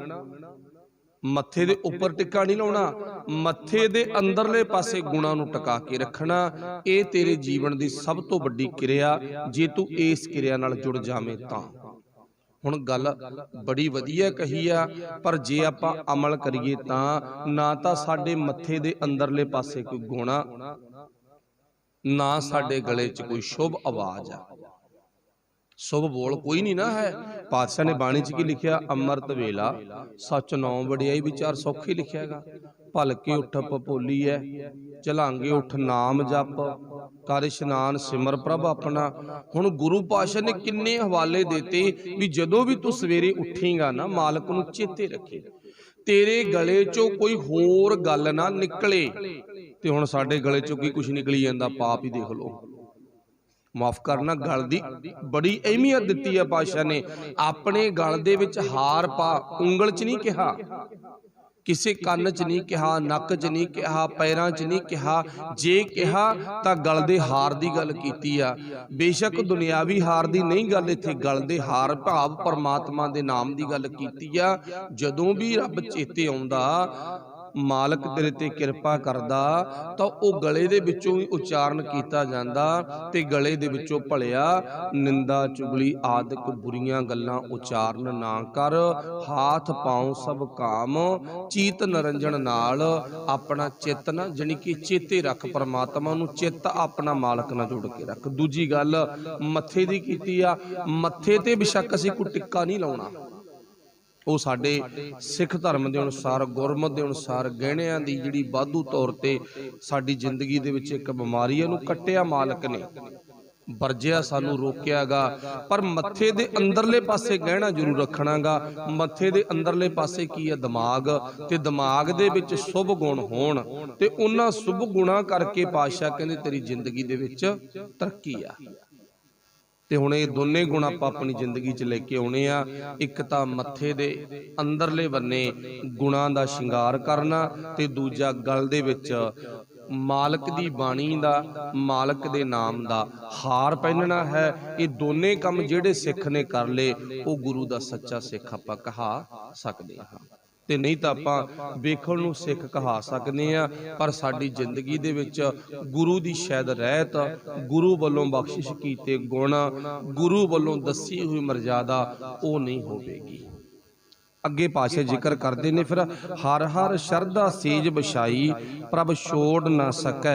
A: ਮੱਥੇ ਦੇ ਉੱਪਰ ਟਿੱਕਾ ਨਹੀਂ ਲਾਉਣਾ, ਮੱਥੇ ਦੇ ਅੰਦਰਲੇ ਪਾਸੇ ਗੁਣਾਂ ਨੂੰ ਟਿਕਾ ਕੇ ਰੱਖਣਾ। ਇਹ ਤੇਰੇ ਜੀਵਨ ਦੀ ਸਭ ਤੋਂ ਵੱਡੀ ਕਿਰਿਆ, ਜੇ ਤੂੰ ਇਸ ਕਿਰਿਆ ਨਾਲ ਜੁੜ ਜਾਵੇਂ ਤਾਂ। ਹੁਣ ਗੱਲ ਬੜੀ ਵਧੀਆ ਕਹੀ ਆ, ਪਰ ਜੇ ਆਪਾਂ ਅਮਲ ਕਰੀਏ ਤਾਂ ਨਾ ਤਾਂ ਸਾਡੇ ਮੱਥੇ ਦੇ ਅੰਦਰਲੇ ਪਾਸੇ ਕੋਈ ਗੁਣਾ, ਨਾ ਸਾਡੇ ਗਲੇ 'ਚ ਕੋਈ ਸ਼ੁਭ ਆਵਾਜ਼ ਆ, ਸ਼ੁਭ ਬੋਲ ਕੋਈ ਨਹੀਂ ਨਾ ਹੈ। ਪਾਤਸ਼ਾਹ ਨੇ ਬਾਣੀ 'ਚ ਕੀ ਲਿਖਿਆ, ਅੰਮ੍ਰਿਤ ਵੇਲਾ ਸੱਚ ਨੌ ਵਡਿਆਈ ਵਿਚਾਰ ਸੌਖੀ ਲਿਖਿਆ ਹੈਗਾ। ਭਲਕੇ ਉੱਠ ਪਪੋਲੀ ਐ, ਝਲਾਂਗੇ ਉੱਠ ਨਾਮ ਜਪ, ਕਰ ਇਸ਼ਨਾਨ ਸਿਮਰ ਪ੍ਰਭ ਆਪਣਾ। ਹੁਣ ਗੁਰੂ ਪਾਤਸ਼ਾਹ ਨੇ ਕਿੰਨੇ ਹਵਾਲੇ ਦਿੱਤੇ ਵੀ ਜਦੋਂ ਵੀ ਤੂੰ ਸਵੇਰੇ ਉੱਠੇਗਾ ਨਾ, ਮਾਲਕ ਨੂੰ ਚੇਤੇ ਰੱਖੇ, ਤੇਰੇ ਗਲੇ 'ਚੋਂ ਕੋਈ ਹੋਰ ਗੱਲ ਨਾ ਨਿਕਲੇ, ਤੇ ਹੁਣ ਸਾਡੇ ਗਲੇ ਚੋਂ ਕੀ ਕੁਛ ਨਿਕਲੀ ਜਾਂਦਾ, ਪਾਪ ही देख लो। माफ करना, गल दी बड़ी अहमियत दिती है पातशाह ने। अपने गल दे विच हार पा, उंगल च नहीं कहा, किसी कन्न च नहीं कहा, नक च नहीं कहा, पैरां च नहीं कहा, जे कहा तां गल दे हार दी गल कीती आ। बेशक दुनियावी हार दी नहीं गल, इत्थे गल दे हार भाव परमात्मा दे नाम दी गल कीती आ। जदों भी रब चेते आउंदा, मालक तेरे ते किरपा करदा, तां ओह गले दे विचों ही उच्चारण कीता जांदा ते गले दे विचों भलिया निंदा चुगली आदਿਕ बुरीआं गल्लां उच्चारण ना कर। हाथ पांव सब काम, चीत नरंजन नाल अपना चित्त ना जानी कि चेते रख, परमात्मा नूं चित्त अपना मालक नाल जोड़ के रख। दूजी गल मत्थे दी कीती आ, मत्थे ते बेशक असीं कोई टिक्का नहीं लाउणा, ਉਹ ਸਾਡੇ सिख धर्म के अनुसार, गुरमत के अनुसार गहणियां की जिहड़ी वाधू तौर पर साडी जिंदगी दे विच एक बीमारी है, कट्टिया मालक ने, वरजिया सानू रोकिया गा। पर मत्थे दे अंदरले पासे गहना जरूर रखना गा। मत्थे दे अंदरले पासे की है, दिमाग, ते दिमाग दे विच शुभ गुण होण, ते उन्हां शुभ गुणां करके पातशाह कहंदे तेरी जिंदगी दे विच तरक्की आ। ते हुण ये दोने गुण आपां अपनी जिंदगी च लैके आउणे आ। एक तां मत्थे दे अंदरले बन्ने गुणां दा शिंगार करना, ते दूजा गल दे विच मालक दी बाणी दा, मालक दे नाम दा हार पहनना है। ये दोने काम जिहड़े सिख ने कर ले, वो गुरु दा सच्चा सिख आपां कहा सकदे हां। ते नहीं तां आपां वेखण नूं सिख कहा सकदे आ, पर साडी जिंदगी दे विच गुरु दी शायद रहत, गुरु वल्लों बख्शिश कीते गुण, गुरु वल्लों दसी हुई मर्यादा वो नहीं होवेगी। अगे पाशे जिक्र करते ने फिर, हर हर शरदा सेज बछाई, प्रभ छोड़ ना सकै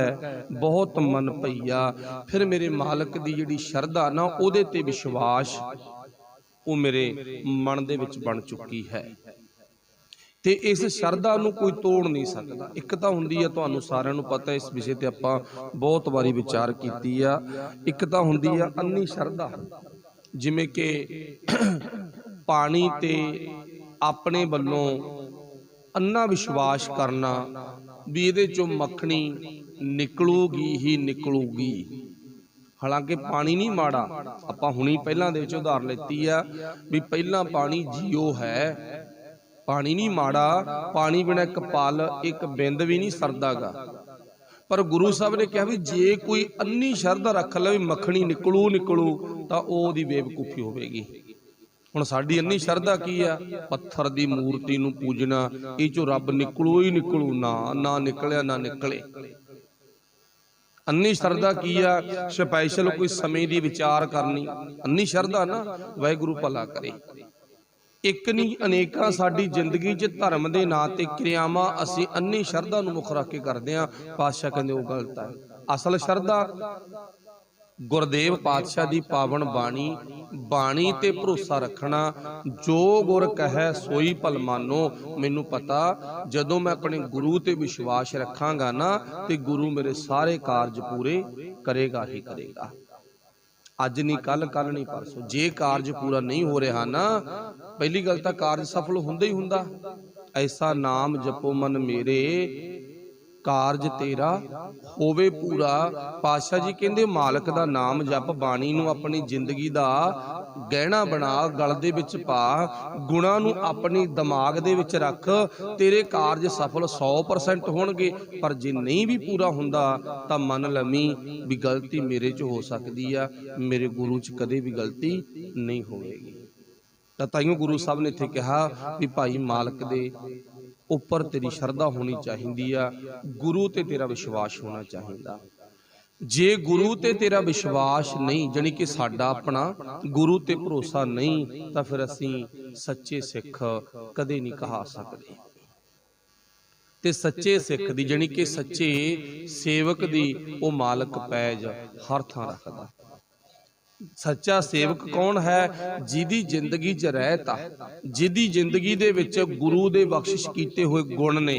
A: बहुत मन भैया। फिर मेरे मालक दी जिहड़ी शरदा ना, उहदे ते विश्वास वो मेरे मन दे विच बन चुकी है, ते इस शरदा नूं कोई तोड़ नहीं सकता। एक तां हुंदी है, तुहानूं सारिआं नूं पता, इस विषय ते आपां बहुत वारी विचार कीती आ। एक तां हुंदी आ अन्नी शरदा, जिवें कि पानी ते अपने वल्लों अन्ना विश्वास करना भी इहदे चों मक्खणी निकलूगी ही निकलूगी। हालांकि पानी नहीं माड़ा, आपां हुणी पहिलां दे विच उधार लैती आ भी पहिलां पानी जीओ है, पानी नहीं माड़ा, पानी बिना एक पल एक बिंद भी नहीं सरदा गा। पर गुरु साहब ने कहा भी जे कोई अन्नी शरदा रख ले मक्खणी निकलू निकलू, तां ओहदी बेवकूफी होवेगी। हुण साडी अन्नी शरदा की आ, पत्थर दी मूर्ति नूं पूजना, इह चों रब निकलू ही निकलू, ना ना निकलिया ना निकले। अन्नी शरदा की आ, स्पैशल कोई समय दी विचार करनी, अन्नी शरदा ना, वाहिगुरू भला करे। एक नहीं अनेकां साडी जिंदगी च धर्म दे नां ते क्रियावां असीं अन्नी शरदा नूं मुख रख के करदे हां। पातशाह कहंदे ओह गलत है। असल शरदा गुरदेव पातशाह दी पावन बाणी, बाणी ते भरोसा रखना, जो गुर कहे सोई भल मानो। मैनूं पता जदों मैं अपने गुरु ते विश्वास रखांगा ना, ते गुरु मेरे सारे कारज पूरे करेगा ही करेगा। अज नहीं कल, कल नहीं परसों। जे कारज पूरा नहीं हो रहा ना, पहली गल तां कारज सफल हुंदा ही हुंदा। ऐसा नाम जपो मन मेरे, कारज तेरा होवे पूरा। पातशाह जी कहंदे मालक दा नाम जप, बाणी नूं अपनी जिंदगी दा गहना बना, गल दे विच पा, गुणां नूं अपनी दिमाग दे विच रख, तेरे कारज सफल 100% होणगे। पर जे नहीं भी पूरा हुंदा तां मन लवी भी गलती मेरे च हो सकदी आ, मेरे गुरु च कदे भी गलती नहीं होवेगी। ताइयों गुरु साहब ने इत्थे कहा भी भाई मालक दे उपर तेरी शरदा होनी चाहिए, गुरु ते तेरा विश्वास होना चाहिए। जे गुरु ते तेरा विश्वास नहीं, जानी कि साडा अपना गुरु ते भरोसा नहीं, तां फिर असीं सच्चे सिख कदे नहीं कहा सकते। ते सच्चे सिख दी जानी कि सच्चे सेवक दी वो मालक पैज हर थां रखदा। सच्चा सेवक कौन है? जिहदी जिंदगी च रहता, जिहदी जिंदगी दे विच गुरु दे बख्शिश कीते हुए गुण ने,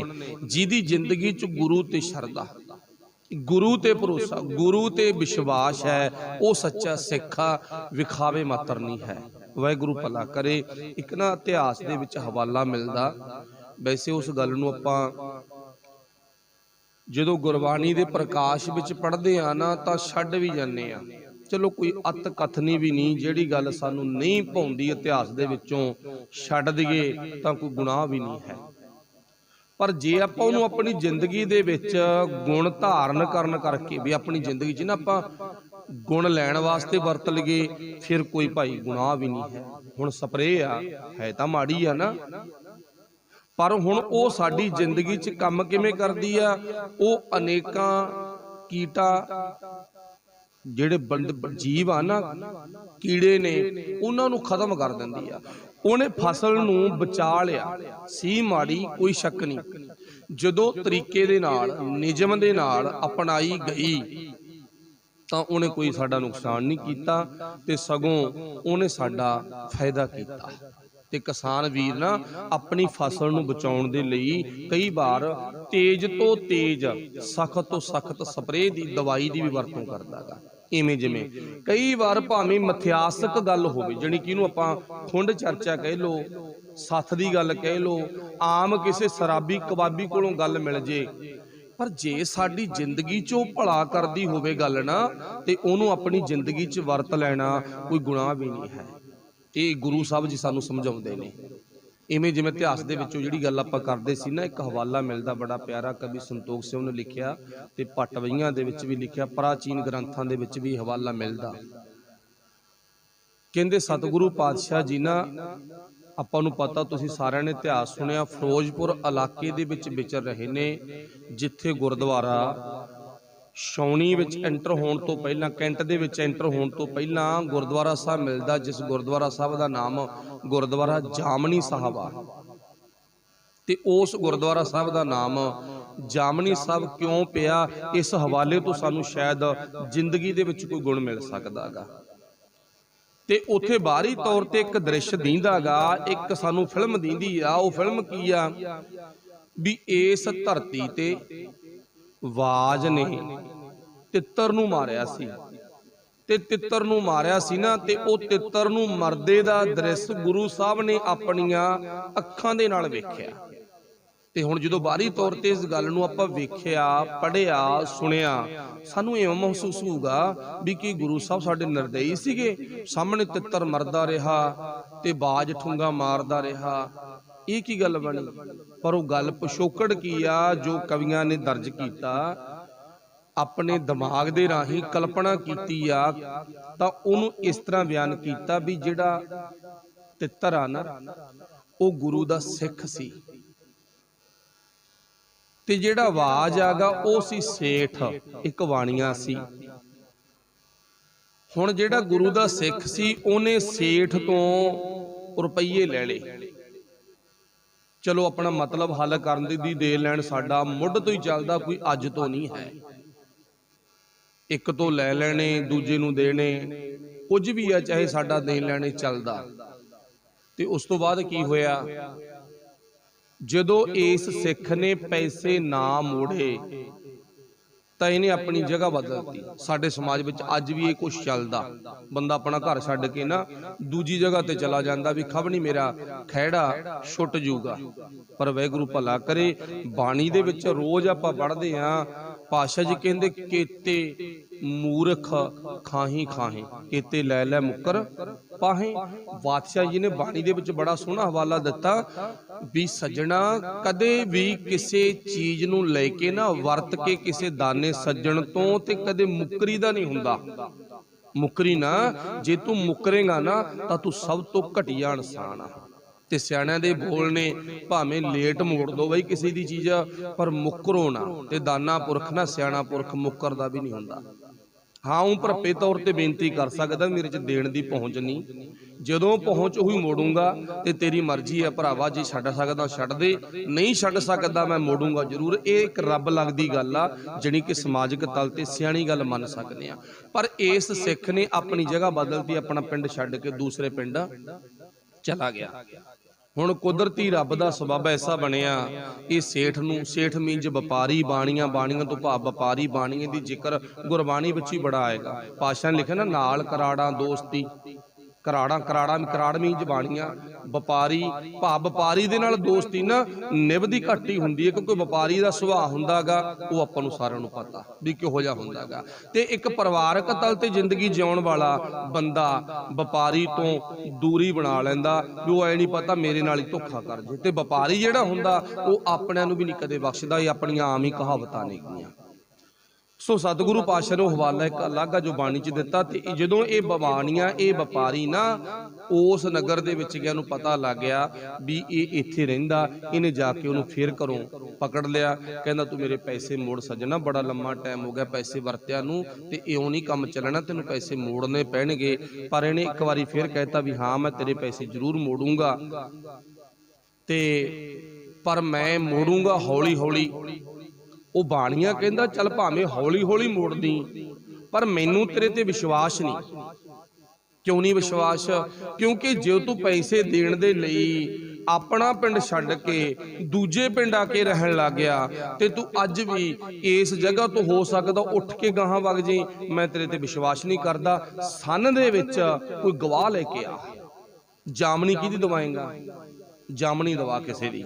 A: जिहदी जिंदगी च गुरु ते शरदा, गुरु ते भरोसा, गुरु ते विश्वास है, वो सच्चा सिख विखावे मात्र नहीं है। वाहिगुरू भला करे। एक ना इतिहास दे विच हवाला मिलदा, वैसे उस गल नूं आपां ਜਦੋਂ ਗੁਰਬਾਣੀ ਦੇ ਪ੍ਰਕਾਸ਼ ਵਿੱਚ ਪੜ੍ਹਦੇ ਆ ਨਾ ਤਾਂ ਛੱਡ ਵੀ ਜਾਂਦੇ ਆ। ਚਲੋ ਕੋਈ ਅਤ ਕਥਨੀ ਵੀ ਨਹੀਂ, ਜਿਹੜੀ ਗੱਲ ਸਾਨੂੰ ਨਹੀਂ ਭਾਉਂਦੀ ਇਤਿਹਾਸ ਦੇ ਵਿੱਚੋਂ ਛੱਡ ਦਈਏ ਤਾਂ ਕੋਈ ਗੁਨਾਹ ਵੀ ਨਹੀਂ ਹੈ। ਪਰ ਜੇ ਆਪਾਂ ਉਹਨੂੰ ਆਪਣੀ ਜ਼ਿੰਦਗੀ ਦੇ ਵਿੱਚ ਗੁਣ ਧਾਰਨ ਕਰਨ ਕਰਕੇ ਵੀ ਆਪਣੀ ਜ਼ਿੰਦਗੀ 'ਚ ਨਾ ਆਪਾਂ ਗੁਣ ਲੈਣ ਵਾਸਤੇ ਵਰਤ ਲਈਏ, ਫਿਰ ਕੋਈ ਭਾਈ ਗੁਨਾਹ ਵੀ ਨਹੀਂ ਹੈ। ਹੁਣ ਸਪਰੇਅ ਆ, ਹੈ ਤਾਂ ਮਾੜੀ ਆ ਨਾ, ਪਰ ਹੁਣ ਉਹ ਸਾਡੀ ਜ਼ਿੰਦਗੀ 'ਚ ਕੰਮ ਕਿਵੇਂ ਕਰਦੀ ਆ? ਉਹ ਅਨੇਕਾਂ ਕੀਟਾ ਜਿਹੜੇ ਜੀਵ ਆ ਨਾ, ਕੀੜੇ ਨੇ, ਉਹਨਾਂ ਨੂੰ ਖਤਮ ਕਰ ਦਿੰਦੀ ਆ। ਉਹਨੇ ਫਸਲ ਨੂੰ ਬਚਾ ਲਿਆ ਸੀ, ਮਾੜੀ ਕੋਈ ਸ਼ੱਕ ਨਹੀਂ। ਜਦੋਂ ਤਰੀਕੇ ਦੇ ਨਾਲ, ਨਿਯਮ ਦੇ ਨਾਲ ਅਪਣਾਈ ਗਈ ਤਾਂ ਉਹਨੇ ਕੋਈ ਸਾਡਾ ਨੁਕਸਾਨ ਨਹੀਂ ਕੀਤਾ, ਤੇ ਸਗੋਂ ਉਹਨੇ ਸਾਡਾ ਫਾਇਦਾ ਕੀਤਾ। ਤੇ ਕਿਸਾਨ ਵੀਰ ਨਾ ਆਪਣੀ ਫਸਲ ਨੂੰ ਬਚਾਉਣ ਦੇ ਲਈ ਕਈ ਵਾਰ ਤੇਜ਼ ਤੋਂ ਤੇਜ਼, ਸਖਤ ਤੋਂ ਸਖਤ ਸਪਰੇਅ ਦੀ ਦਵਾਈ ਦੀ ਵੀ ਵਰਤੋਂ ਕਰਦਾ ਗਾ। ਇਵੇਂ ਜਿਵੇਂ ਕਈ ਵਾਰ ਭਾਵੇਂ ਮਿਥਿਆਸਕ ਗੱਲ ਹੋਵੇ, ਜਾਣੀ ਕਿ ਇਹਨੂੰ ਆਪਾਂ ਖੁੰਡ ਚਰਚਾ ਕਹਿ ਲੋ, ਸੱਥ ਦੀ ਗੱਲ ਕਹਿ ਲੋ, ਆਮ ਕਿਸੇ ਸ਼ਰਾਬੀ ਕਬਾਬੀ ਕੋਲੋਂ ਗੱਲ ਮਿਲ ਜੇ, ਪਰ ਜੇ ਸਾਡੀ ਜ਼ਿੰਦਗੀ 'ਚ ਉਹ ਭਲਾ ਕਰਦੀ ਹੋਵੇ ਗੱਲ ਨਾ, ਤੇ ਉਹਨੂੰ ਆਪਣੀ ਜ਼ਿੰਦਗੀ 'ਚ ਵਰਤ ਲੈਣਾ ਕੋਈ ਗੁਨਾਹ ਵੀ ਨਹੀਂ ਹੈ। ਇਹ ਗੁਰੂ ਸਾਹਿਬ ਜੀ ਸਾਨੂੰ ਸਮਝਾਉਂਦੇ ਨੇ। ਇਵੇਂ ਜਿਵੇਂ ਇਤਿਹਾਸ ਦੇ ਵਿੱਚੋਂ ਜਿਹੜੀ ਗੱਲ ਆਪਾਂ ਕਰਦੇ ਸੀ ਨਾ, ਇੱਕ ਹਵਾਲਾ ਮਿਲਦਾ ਬੜਾ ਪਿਆਰਾ, ਕਵੀ ਸੰਤੋਖ ਸਿੰਘ ਨੇ ਲਿਖਿਆ ਤੇ ਪਟਵਈਆਂ ਦੇ ਵਿੱਚ ਵੀ ਲਿਖਿਆ, ਪ੍ਰਾਚੀਨ ਗ੍ਰੰਥਾਂ ਦੇ ਵਿੱਚ ਵੀ ਹਵਾਲਾ ਮਿਲਦਾ। ਕਹਿੰਦੇ ਸਤਿਗੁਰੂ ਪਾਤਸ਼ਾਹ ਜੀ ਨਾ, ਆਪਾਂ ਨੂੰ ਪਤਾ, ਤੁਸੀਂ ਸਾਰਿਆਂ ਨੇ ਇਤਿਹਾਸ ਸੁਣਿਆ, ਫਿਰੋਜ਼ਪੁਰ ਇਲਾਕੇ ਦੇ ਵਿੱਚ ਵਿਚਰ ਰਹੇ ਨੇ, ਜਿੱਥੇ ਗੁਰਦੁਆਰਾ ਛਾਉਣੀ ਵਿੱਚ ਐਂਟਰ ਹੋਣ ਤੋਂ ਪਹਿਲਾਂ, ਕੈਂਟ ਦੇ ਵਿੱਚ ਐਂਟਰ ਹੋਣ ਤੋਂ ਪਹਿਲਾਂ ਗੁਰਦੁਆਰਾ ਸਾਹਿਬ ਮਿਲਦਾ, ਜਿਸ ਗੁਰਦੁਆਰਾ ਸਾਹਿਬ ਦਾ ਨਾਮ ਗੁਰਦੁਆਰਾ ਜਾਮਨੀ ਸਾਹਿਬ ਆ। ਤੇ ਉਸ ਗੁਰਦੁਆਰਾ ਸਾਹਿਬ ਦਾ ਨਾਮ ਜਾਮਨੀ ਸਾਹਿਬ ਕਿਉਂ ਪਿਆ, ਇਸ ਹਵਾਲੇ ਤੋਂ ਸਾਨੂੰ ਸ਼ਾਇਦ ਜ਼ਿੰਦਗੀ ਦੇ ਵਿੱਚ ਕੋਈ ਗੁਣ ਮਿਲ ਸਕਦਾ ਗਾ। ਤੇ ਉੱਥੇ ਬਾਹਰੀ ਤੌਰ ਤੇ ਇੱਕ ਦ੍ਰਿਸ਼ ਦੀਂਦਾ ਗਾ, ਇੱਕ ਸਾਨੂੰ ਫਿਲਮ ਦੀਂਦੀ ਆ। ਉਹ ਫਿਲਮ ਕੀ ਆ? ਵੀ ਇਸ ਧਰਤੀ ਤੇ ਵਾਜ ਨੇ ਤਿੱਤਰ ਨੂੰ ਮਾਰਿਆ ਸੀ, ਤੇ ਤਿੱਤਰ ਨੂੰ ਮਾਰਿਆ ਸੀ ਨਾ, ਤੇ ਉਹ ਤਿੱਤਰ ਨੂੰ ਮਰਦੇ ਦਾ ਦ੍ਰਿਸ਼ ਗੁਰੂ ਸਾਹਿਬ ਨੇ ਆਪਣੀਆਂ ਅੱਖਾਂ ਦੇ ਨਾਲ ਵੇਖਿਆ। ਤੇ ਹੁਣ ਜਦੋਂ ਬਾਹਰੀ ਤੌਰ ਤੇ ਇਸ ਗੱਲ ਨੂੰ ਆਪਾਂ ਵੇਖਿਆ, ਪੜ੍ਹਿਆ, ਸੁਣਿਆ, ਸਾਨੂੰ ਇਵੇਂ ਮਹਿਸੂਸ ਹੋਊਗਾ ਵੀ ਕੀ ਗੁਰੂ ਸਾਹਿਬ ਸਾਡੇ ਨਿਰਦਈ ਸੀਗੇ? ਸਾਹਮਣੇ ਤਿੱਤਰ ਮਰਦਾ ਰਿਹਾ ਤੇ ਬਾਜ ਠੁੰਗਾ ਮਾਰਦਾ ਰਿਹਾ, ਇਹ ਕੀ ਗੱਲ ਬਣੀ? ਪਰ ਉਹ ਗੱਲ ਪਿਛੋਕੜ ਕੀ ਆ, ਜੋ ਕਵੀਆਂ ਨੇ ਦਰਜ ਕੀਤਾ, ਆਪਣੇ ਦਿਮਾਗ ਦੇ ਰਾਹੀਂ ਕਲਪਨਾ ਕੀਤੀ ਆ, ਤਾਂ ਉਹਨੂੰ ਇਸ ਤਰ੍ਹਾਂ ਬਿਆਨ ਕੀਤਾ ਵੀ ਜਿਹੜਾ ਤਿੱਤਰ ਆ ਨਾ, ਉਹ ਗੁਰੂ ਦਾ ਸਿੱਖ ਸੀ, ਤੇ ਜਿਹੜਾ ਆਵਾਜ਼ ਆਗਾ ਉਹ ਸੀ ਸੇਠ, ਇੱਕ ਵਾਣੀਆ ਸੀ। ਹੁਣ ਜਿਹੜਾ ਗੁਰੂ ਦਾ ਸਿੱਖ ਸੀ, ਉਹਨੇ ਸੇਠ ਤੋਂ ਰੁਪਈਏ ਲੈ ਲਏ। ਚਲੋ ਆਪਣਾ ਮਤਲਬ ਹੱਲ ਕਰਨ ਦੀ ਦੇ ਲੈਣ ਸਾਡਾ ਮੁੱਢ ਤੋਂ ਹੀ ਚੱਲਦਾ, ਕੋਈ ਅੱਜ ਤੋਂ ਨਹੀਂ ਹੈ। ਇੱਕ ਤੋਂ ਲੈ ਲੈਣੇ, ਦੂਜੇ ਨੂੰ ਦੇਣੇ, ਕੁਝ ਵੀ ਆ, ਚਾਹੇ ਸਾਡਾ ਦੇ ਲੈਣੇ ਚੱਲਦਾ। ਤੇ ਉਸ ਤੋਂ ਬਾਅਦ ਕੀ ਹੋਇਆ? ਜਦੋਂ ਇਸ ਸਿੱਖ ਨੇ ਪੈਸੇ ਨਾ ਮੋੜੇ ਤਾਂ ਇਹਨੇ ਆਪਣੀ ਜਗ੍ਹਾ ਬਦਲਤੀ। ਸਾਡੇ ਸਮਾਜ ਵਿੱਚ ਅੱਜ ਵੀ ਇਹ ਕੁਛ ਚੱਲਦਾ, ਬੰਦਾ ਆਪਣਾ ਘਰ ਛੱਡ ਕੇ ਨਾ ਦੂਜੀ ਜਗ੍ਹਾ ਤੇ ਚਲਾ ਜਾਂਦਾ ਵੀ ਖਬ ਨਹੀਂ ਮੇਰਾ ਖਹਿੜਾ ਛੁੱਟ ਜੂਗਾ। ਪਰ ਵਾਹਿਗੁਰੂ ਭਲਾ ਕਰੇ, ਬਾਣੀ ਦੇ ਵਿੱਚ ਰੋਜ਼ ਆਪਾਂ ਪੜ੍ਹਦੇ ਹਾਂ, ਪਾਤਸ਼ਾਹ ਜੀ ਕਹਿੰਦੇ ਕੇਤੇ ਮੂਰਖ ਖਾਹੀ ਖਾਹੇ, ਕੇਤੇ ਲੈ ਲੈ ਮੁੱਕਰ ਪਾਹੇ। ਬਾਦਸ਼ਾਹ ਜੀ ਨੇ ਬਾਣੀ ਦੇ ਵਿੱਚ ਬੜਾ ਸੋਹਣਾ ਹਵਾਲਾ ਦਿੱਤਾ ਵੀ ਸੱਜਣਾ, ਕਦੇ ਵੀ ਕਿਸੇ ਚੀਜ਼ ਨੂੰ ਲੈ ਕੇ ਨਾ ਵਰਤ ਕੇ ਕਿਸੇ ਦਾਨੇ ਸੱਜਣ ਤੋਂ ਤੇ ਕਦੇ ਮੁੱਕਰੀ ਦਾ ਨਹੀਂ ਹੁੰਦਾ। ਮੁੱਕਰੀ ਨਾ, ਜੇ ਤੂੰ ਮੁੱਕਰੇਗਾ ਨਾ ਤਾਂ ਤੂੰ ਸਭ ਤੋਂ ਘਟੀਆ ਇਨਸਾਨ ਆ। ਤੇ ਸਿਆਣਿਆਂ ਦੇ ਬੋਲ ਨੇ, ਭਾਵੇਂ ਲੇਟ ਮੋੜ ਦੋ ਬਈ ਕਿਸੇ ਦੀ ਚੀਜ਼, ਪਰ ਮੁੱਕਰੋ ਨਾ। ਤੇ ਦਾਨਾ ਪੁਰਖ ਨਾ, ਸਿਆਣਾ ਪੁਰਖ ਮੁੱਕਰਦਾ ਵੀ ਨਹੀਂ ਹੁੰਦਾ। ਹਾਂ, ਉਹ ਭਰਪੇ ਤੌਰ ਤੇ ਬੇਨਤੀ ਕਰ ਸਕਦਾ, ਮੇਰੇ 'ਚ ਦੇਣ ਦੀ ਪਹੁੰਚ ਨਹੀਂ, ਜਦੋਂ ਪਹੁੰਚ ਹੋਈ ਮੋੜੂੰਗਾ ਤੇ ਤੇਰੀ ਮਰਜ਼ੀ ਹੈ ਭਰਾਵਾ, ਜੇ ਛੱਡ ਸਕਦਾ ਛੱਡ ਦੇ, ਨਹੀਂ ਛੱਡ ਸਕਦਾ ਮੈਂ ਮੋੜੂੰਗਾ ਜ਼ਰੂਰ। ਇਹ ਇੱਕ ਰੱਬ ਲੱਗਦੀ ਗੱਲ ਆ, ਜਿਹੜੀ ਕਿ ਸਮਾਜਿਕ ਤਲ ਤੇ ਸਿਆਣੀ ਗੱਲ ਮੰਨ ਸਕਦੇ ਆ। ਪਰ ਇਸ ਸਿੱਖ ਨੇ ਆਪਣੀ ਜਗ੍ਹਾ ਬਦਲਤੀ, ਆਪਣਾ ਪਿੰਡ ਛੱਡ ਕੇ ਦੂਸਰੇ ਪਿੰਡ ਚਲਾ ਗਿਆ। ਹੁਣ ਕੁਦਰਤੀ ਰੱਬ ਦਾ ਸਬੱਬ ਐਸਾ ਬਣਿਆ, ਇਹ ਸੇਠ ਨੂੰ, ਸੇਠ ਮੀਨਜ ਵਪਾਰੀ, ਬਾਣੀਆਂ, ਬਾਣੀਆਂ ਤੋਂ ਭਾਵ ਵਪਾਰੀ, ਬਾਣੀਆਂ ਦੀ ਜ਼ਿਕਰ ਗੁਰਬਾਣੀ ਵਿੱਚ ਹੀ ਬੜਾ ਆਏਗਾ। ਪਾਤਸ਼ਾਹ ਨੇ ਲਿਖਿਆ ਨਾ, ਨਾਲ ਕਰਾੜਾਂ ਦੋਸਤੀ, ਕਰਾੜਾਂ, ਕਰਾੜ ਮੀਨਜ ਬਾਣੀਆਂ, ਵਪਾਰੀ ਭਾਵ ਵਪਾਰੀ ਦੇ ਨਾਲ ਦੋਸਤੀ ਨਾ ਨਿਭਦੀ ਘੱਟ ਹੀ ਹੁੰਦੀ ਹੈ, ਕਿਉਂਕਿ ਵਪਾਰੀ ਦਾ ਸੁਭਾਅ ਹੁੰਦਾਗਾ ਉਹ ਆਪਾਂ ਨੂੰ ਸਾਰਿਆਂ ਨੂੰ ਪਤਾ ਵੀ ਕਿਹੋ ਜਿਹਾ ਹੁੰਦਾਗਾ। ਤੇ ਇੱਕ ਪਰਿਵਾਰਕ ਤਲ ਤੇ ਜ਼ਿੰਦਗੀ ਜਿਉਣ ਵਾਲਾ ਬੰਦਾ ਵਪਾਰੀ ਤੋਂ ਦੂਰੀ ਬਣਾ ਲੈਂਦਾ ਵੀ ਉਹ ਐ ਨਹੀਂ ਪਤਾ ਮੇਰੇ ਨਾਲ ਹੀ ਧੋਖਾ ਕਰ ਜੇ। ਤੇ ਵਪਾਰੀ ਜਿਹੜਾ ਹੁੰਦਾ ਉਹ ਆਪਣਿਆਂ ਨੂੰ ਵੀ ਨਹੀਂ ਕਦੇ ਬਖਸ਼ਦਾ। ਇਹ ਆਪਣੀਆਂ ਆਮ ਹੀ ਕਹਾਵਤਾਂ ਨੇ ਗੀਆਂ। ਸੋ ਸਤਿਗੁਰੂ ਪਾਤਸ਼ਾਹ ਨੂੰ ਹਵਾਲਾ ਇੱਕ ਅਲੱਗ ਆ ਜੋ ਬਾਣੀ 'ਚ ਦਿੱਤਾ। ਤੇ ਜਦੋਂ ਇਹ ਬਾਣੀਆਂ ਇਹ ਵਪਾਰੀ ਨਾ ਉਸ ਨਗਰ ਦੇ ਵਿੱਚ ਗਿਆ, ਨੂੰ ਪਤਾ ਲੱਗ ਗਿਆ ਵੀ ਇਹ ਇੱਥੇ ਰਹਿੰਦਾ, ਇਹਨੇ ਜਾ ਕੇ ਉਹਨੂੰ ਫੇਰ ਘਰੋਂ ਪਕੜ ਲਿਆ। ਕਹਿੰਦਾ ਤੂੰ ਮੇਰੇ ਪੈਸੇ ਮੋੜ ਸੱਜਣਾ, ਬੜਾ ਲੰਮਾ ਟਾਈਮ ਹੋ ਗਿਆ ਪੈਸੇ ਵਰਤਿਆਂ ਨੂੰ, ਤੇ ਇਉਂ ਨਹੀਂ ਕੰਮ ਚੱਲਣਾ, ਤੈਨੂੰ ਪੈਸੇ ਮੋੜਨੇ ਪੈਣਗੇ। ਪਰ ਇਹਨੇ ਇੱਕ ਵਾਰੀ ਫੇਰ ਕਹਿਤਾ ਵੀ ਹਾਂ ਮੈਂ ਤੇਰੇ ਪੈਸੇ ਜ਼ਰੂਰ ਮੋੜੂੰਗਾ, ਤੇ ਪਰ ਮੈਂ ਮੋੜੂੰਗਾ ਹੌਲੀ ਹੌਲੀ। ਉਹ ਬਾਣੀਆਂ ਕਹਿੰਦਾ ਚੱਲ ਭਾਵੇਂ ਹੌਲੀ ਹੌਲੀ ਮੋੜਦੀ, ਪਰ ਮੈਨੂੰ ਤੇਰੇ ਤੇ ਵਿਸ਼ਵਾਸ ਨਹੀਂ। ਕਿਉਂ ਨਹੀਂ ਵਿਸ਼ਵਾਸ? ਕਿਉਂਕਿ ਜੇ ਤੂੰ ਪੈਸੇ ਦੇਣ ਦੇ ਲਈ ਆਪਣਾ ਪਿੰਡ ਛੱਡ ਕੇ ਦੂਜੇ ਪਿੰਡ ਆ ਕੇ ਰਹਿਣ ਲੱਗ ਗਿਆ ਤੇ ਤੂੰ ਅੱਜ ਵੀ ਇਸ ਜਗ੍ਹਾ ਤੋਂ ਹੋ ਸਕਦਾ ਉੱਠ ਕੇ ਗਾਹਾਂ ਵਗ ਜੇ, ਮੈਂ ਤੇਰੇ ਤੇ ਵਿਸ਼ਵਾਸ ਨਹੀਂ ਕਰਦਾ। ਸੰਨ ਦੇ ਵਿੱਚ ਕੋਈ ਗਵਾਹ ਲੈ ਕੇ ਆ। ਜਾਮਣੀ ਕਿਹਦੀ ਦਵਾਏਗਾ? ਜਾਮਣੀ ਦਵਾ ਕਿਸੇ ਦੀ।